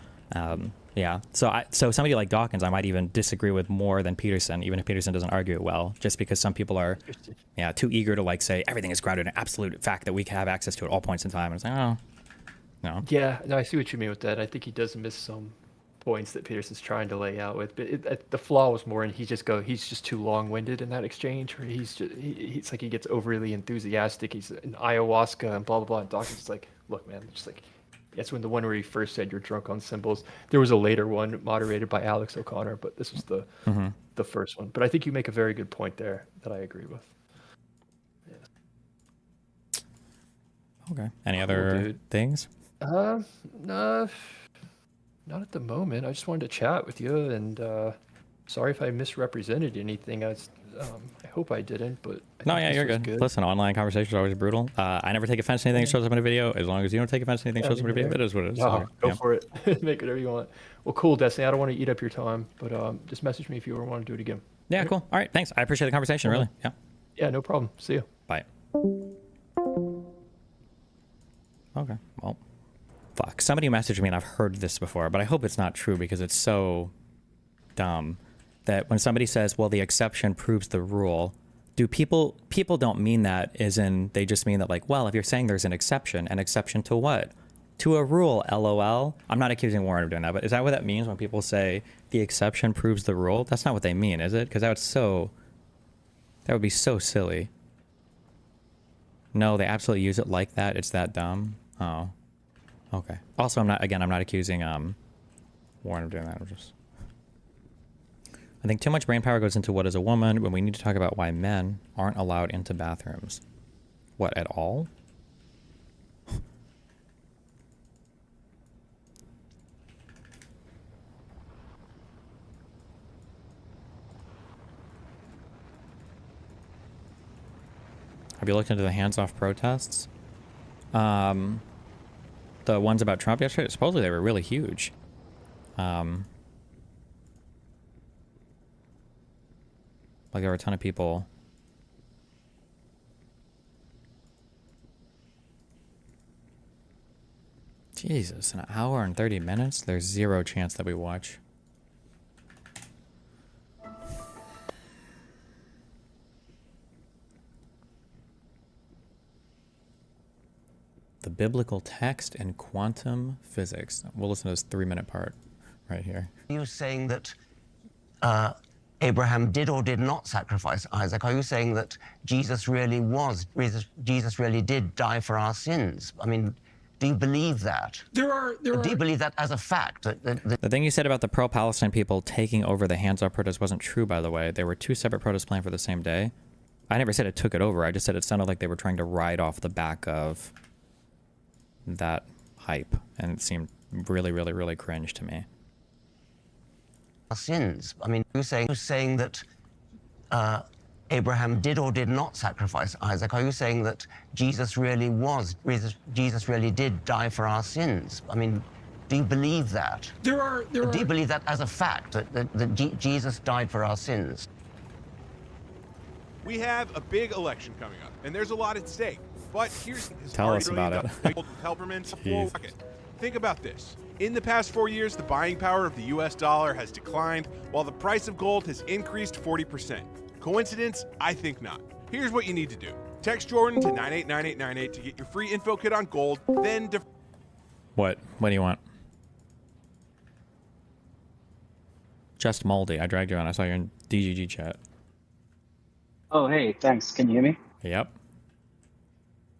Yeah. So somebody like Dawkins, I might even disagree with more than Peterson, even if Peterson doesn't argue it well, just because some people are, too eager to like say everything is grounded in absolute fact that we have access to at all points in time. And it's like, oh, no. yeah, no, I see what you mean with that. I think he does miss some points that Peterson's trying to lay out with, but the flaw was more, and he's just too long-winded in that exchange, where it's like he gets overly enthusiastic. He's in ayahuasca and blah blah blah. And Dawkins is like, look, man, just like. That's when the one where he first said you're drunk on symbols. There was a later one moderated by Alex O'Connor, but this was the first one. But I think you make a very good point there that I agree with. Yeah. Okay. Any other things? No, not at the moment. I just wanted to chat with you, and sorry if I misrepresented anything. I hope I didn't, but No, yeah, you're good. Listen, online conversations are always brutal. I never take offense to anything that shows up in a video. As long as you don't take offense to anything that shows up in a video, it is what it is. No, go for it. Make whatever you want. Well, cool, Destiny. I don't want to eat up your time, but just message me if you ever want to do it again. Yeah, cool. All right, thanks. I appreciate the conversation, really. Yeah. Yeah, no problem. See you. Bye. Okay, well, fuck. Somebody messaged me, and I've heard this before, but I hope it's not true because it's so dumb that when somebody says, well, the exception proves the rule, people don't mean that as in they just mean that like, well, if you're saying there's an exception to what? To a rule, LOL. I'm not accusing Warren of doing that, but is that what that means when people say the exception proves the rule? That's not what they mean, is it? Because that would be so silly. No, they absolutely use it like that. It's that dumb. Oh, okay. Also, I'm not accusing Warren of doing that. I think too much brain power goes into what is a woman when we need to talk about why men aren't allowed into bathrooms. What, at all? Have you looked into the hands-off protests? The ones about Trump yesterday, supposedly they were really huge. Like there were a ton of people. Jesus, an hour and 30 minutes? There's zero chance that we watch. The biblical text and quantum physics. We'll listen to this 3-minute part right here. Are you saying that Abraham did or did not sacrifice Isaac? Are you saying that Jesus really did die for our sins? I mean, do you believe that? Do you believe that as a fact? The thing you said about the pro-Palestine people taking over the hands-up protest wasn't true, by the way. There were 2 separate protests planned for the same day. I never said it took it over. I just said it sounded like they were trying to ride off the back of that hype, and it seemed really, really, really cringe to me. Our sins. I mean, you're saying that Abraham did or did not sacrifice Isaac? Are you saying that Jesus really did die for our sins? I mean, do you believe that? Do you believe that as a fact, that Jesus died for our sins? We have a big election coming up, and there's a lot at stake. But here's Tell us about it. Helperman. Think about this. In the past 4 years, the buying power of the US dollar has declined, while the price of gold has increased 40%. Coincidence? I think not. Here's what you need to do. Text Jordan to 989898 to get your free info kit on gold, then... What? What do you want? Just Moldy. I dragged you on. I saw you in DGG chat. Oh, hey, thanks. Can you hear me? Yep.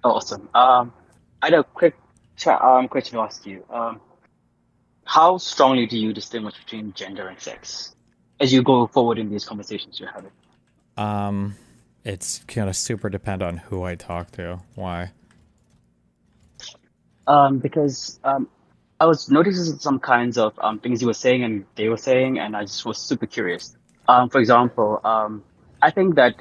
Oh, awesome. I had a quick question to ask you. How strongly do you distinguish between gender and sex? as you go forward in these conversations you're having? It's gonna super depend on who I talk to. Why? Because I was noticing some kinds of things you were saying and they were saying, and I just was super curious. For example, I think that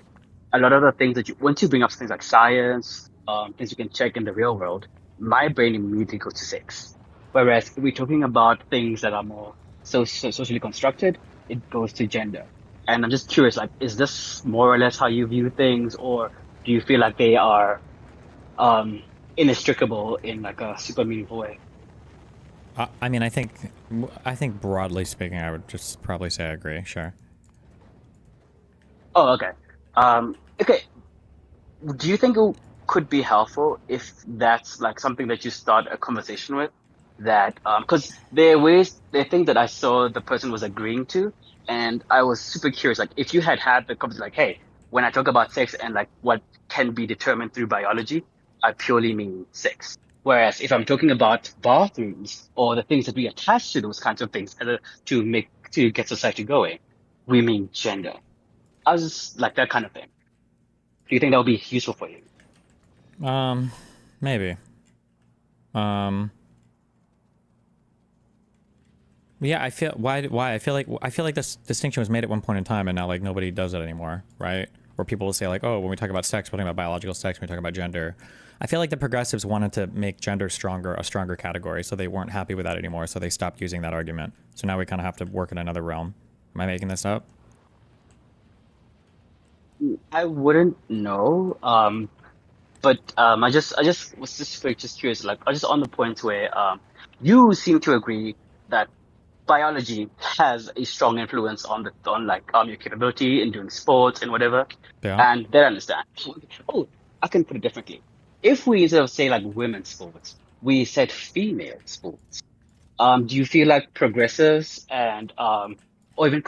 a lot of the things that once you bring up things like science, things you can check in the real world, my brain immediately goes to sex. Whereas if we're talking about things that are more socially constructed, it goes to gender. And I'm just curious, like, is this more or less how you view things, or do you feel like they are um, inextricable in like a super meaningful way? I mean, I think broadly speaking, I would just probably say I agree. Sure. Oh, okay. Okay. Do you think it could be helpful if that's like something that you start a conversation with? That because there are ways there are things that I saw the person was agreeing to, and I was super curious. Like, if you had the conversation, like, hey, when I talk about sex and like what can be determined through biology, I purely mean sex. Whereas if I'm talking about bathrooms or the things that we attach to those kinds of things to get society going, we mean gender. I was just like that kind of thing. Do you think that would be useful for you? Maybe. Um, yeah, I feel like this distinction was made at one point in time, and now like nobody does it anymore, right? Where people will say like, oh, when we talk about sex, we're talking about biological sex. When we talk about gender, I feel like the progressives wanted to make gender a stronger category, so they weren't happy with that anymore, so they stopped using that argument. So now we kind of have to work in another realm. Am I making this up? I wouldn't know. But I just was just curious. Like, I was just on the point where you seem to agree that biology has a strong influence on your capability in doing sports and whatever, Yeah. and they understand. Oh, I can put it differently. If we instead of say like women's sports, we said female sports. Do you feel like progressives and or even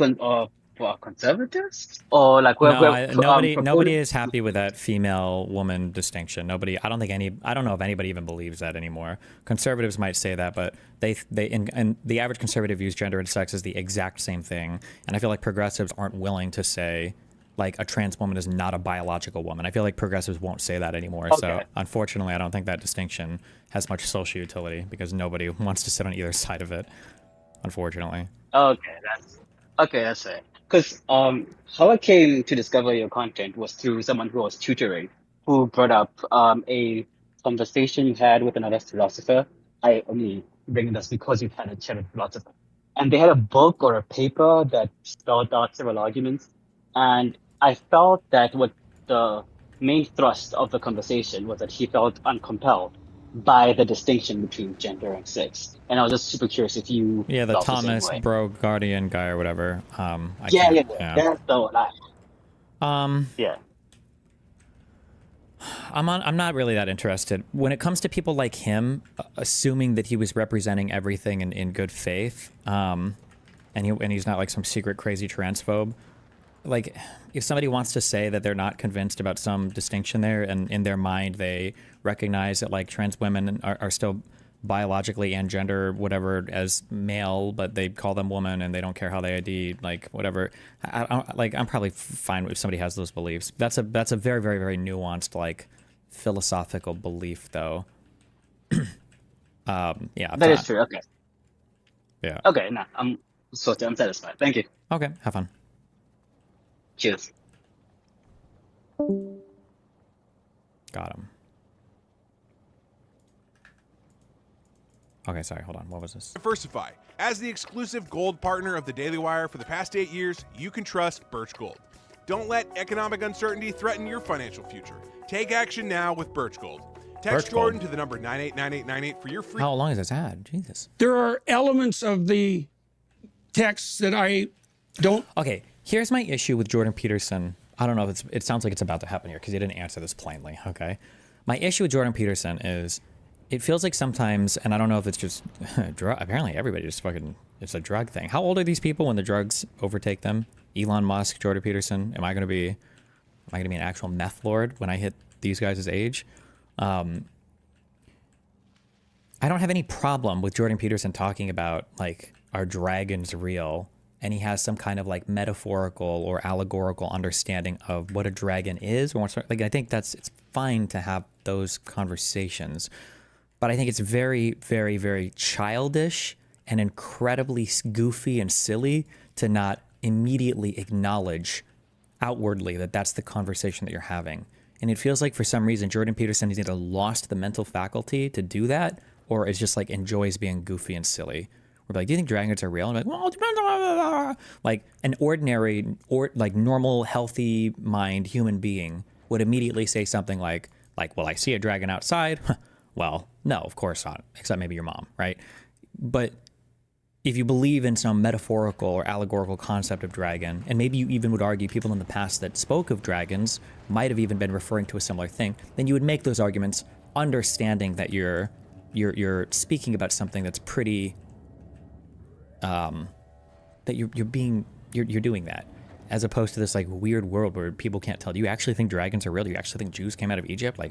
conservatives or like No, whoever nobody is proponents? happy with that female woman distinction. Nobody, I don't know if anybody even believes that anymore. Conservatives might say that, but and the average conservative views gender and sex as the exact same thing. And I feel like progressives aren't willing to say like a trans woman is not a biological woman. I feel like progressives won't say that anymore. So Okay. unfortunately, I don't think that distinction has much social utility because nobody wants to sit on either side of it. Unfortunately. That's fair. Because how I came to discover your content was through someone who was tutoring, who brought up a conversation you had with another philosopher. I only bring this because you've had a chat with a philosopher, and they had a book or a paper that spelled out several arguments, and I felt that what the main thrust of the conversation was that he felt uncompelled by the distinction between gender and sex, and I was just super curious if you Yeah, the felt the same Thomas way. Bro Guardian guy or whatever. I Yeah, can't. yeah, yeah. Yeah. That's the one. Um, Yeah. I'm not really that interested. When it comes to people like him, assuming that he was representing everything in good faith, and he's not like some secret crazy transphobe. Like, if somebody wants to say that they're not convinced about some distinction there, and in their mind they recognize that like trans women are still biologically and gender whatever as male, but they call them woman and they don't care how they ID, like whatever. I'm probably fine if somebody has those beliefs. That's a very very very nuanced like philosophical belief though. Yeah. That is true. Okay. Yeah. Okay. Nah, I'm sorted. I'm satisfied. Thank you. Okay. Have fun. Cheers. Got him. Okay, sorry, hold on. What was this? Diversify. As the exclusive gold partner of the Daily Wire for the past 8 years, you can trust Birch Gold. Don't let economic uncertainty threaten your financial future. Take action now with Birch Gold. Text Birch Gold. Jordan to the number 989898 for your free. How long is this ad? Jesus. There are elements of the text that I don't. Okay, here's my issue with Jordan Peterson. I don't know if it sounds like it's about to happen here because he didn't answer this plainly, okay? My issue with Jordan Peterson is it feels like sometimes, and I don't know if it's just apparently everybody just fucking, it's a drug thing. How old are these people when the drugs overtake them? Elon Musk, Jordan Peterson. Am I gonna be an actual meth lord when I hit these guys' age? I don't have any problem with Jordan Peterson talking about like, are dragons real? and he has some kind of like metaphorical or allegorical understanding of what a dragon is, or like, I think it's fine to have those conversations, but I think it's very, very, very childish and incredibly goofy and silly to not immediately acknowledge outwardly that that's the conversation that you're having. And it feels like for some reason Jordan Peterson has either lost the mental faculty to do that, or is just like enjoys being goofy and silly. We're like, do you think dragons are real? And I'm like, well, it depends. Like an ordinary or like normal, healthy mind human being would immediately say something like, well, I see a dragon outside. Well, no, of course not, except maybe your mom, right? But if you believe in some metaphorical or allegorical concept of dragon, and maybe you even would argue people in the past that spoke of dragons might have even been referring to a similar thing, then you would make those arguments understanding that you're speaking about something that's pretty that you're doing that, as opposed to this like weird world where people can't tell. Do you actually think dragons are real? Do you actually think Jews came out of Egypt? Like,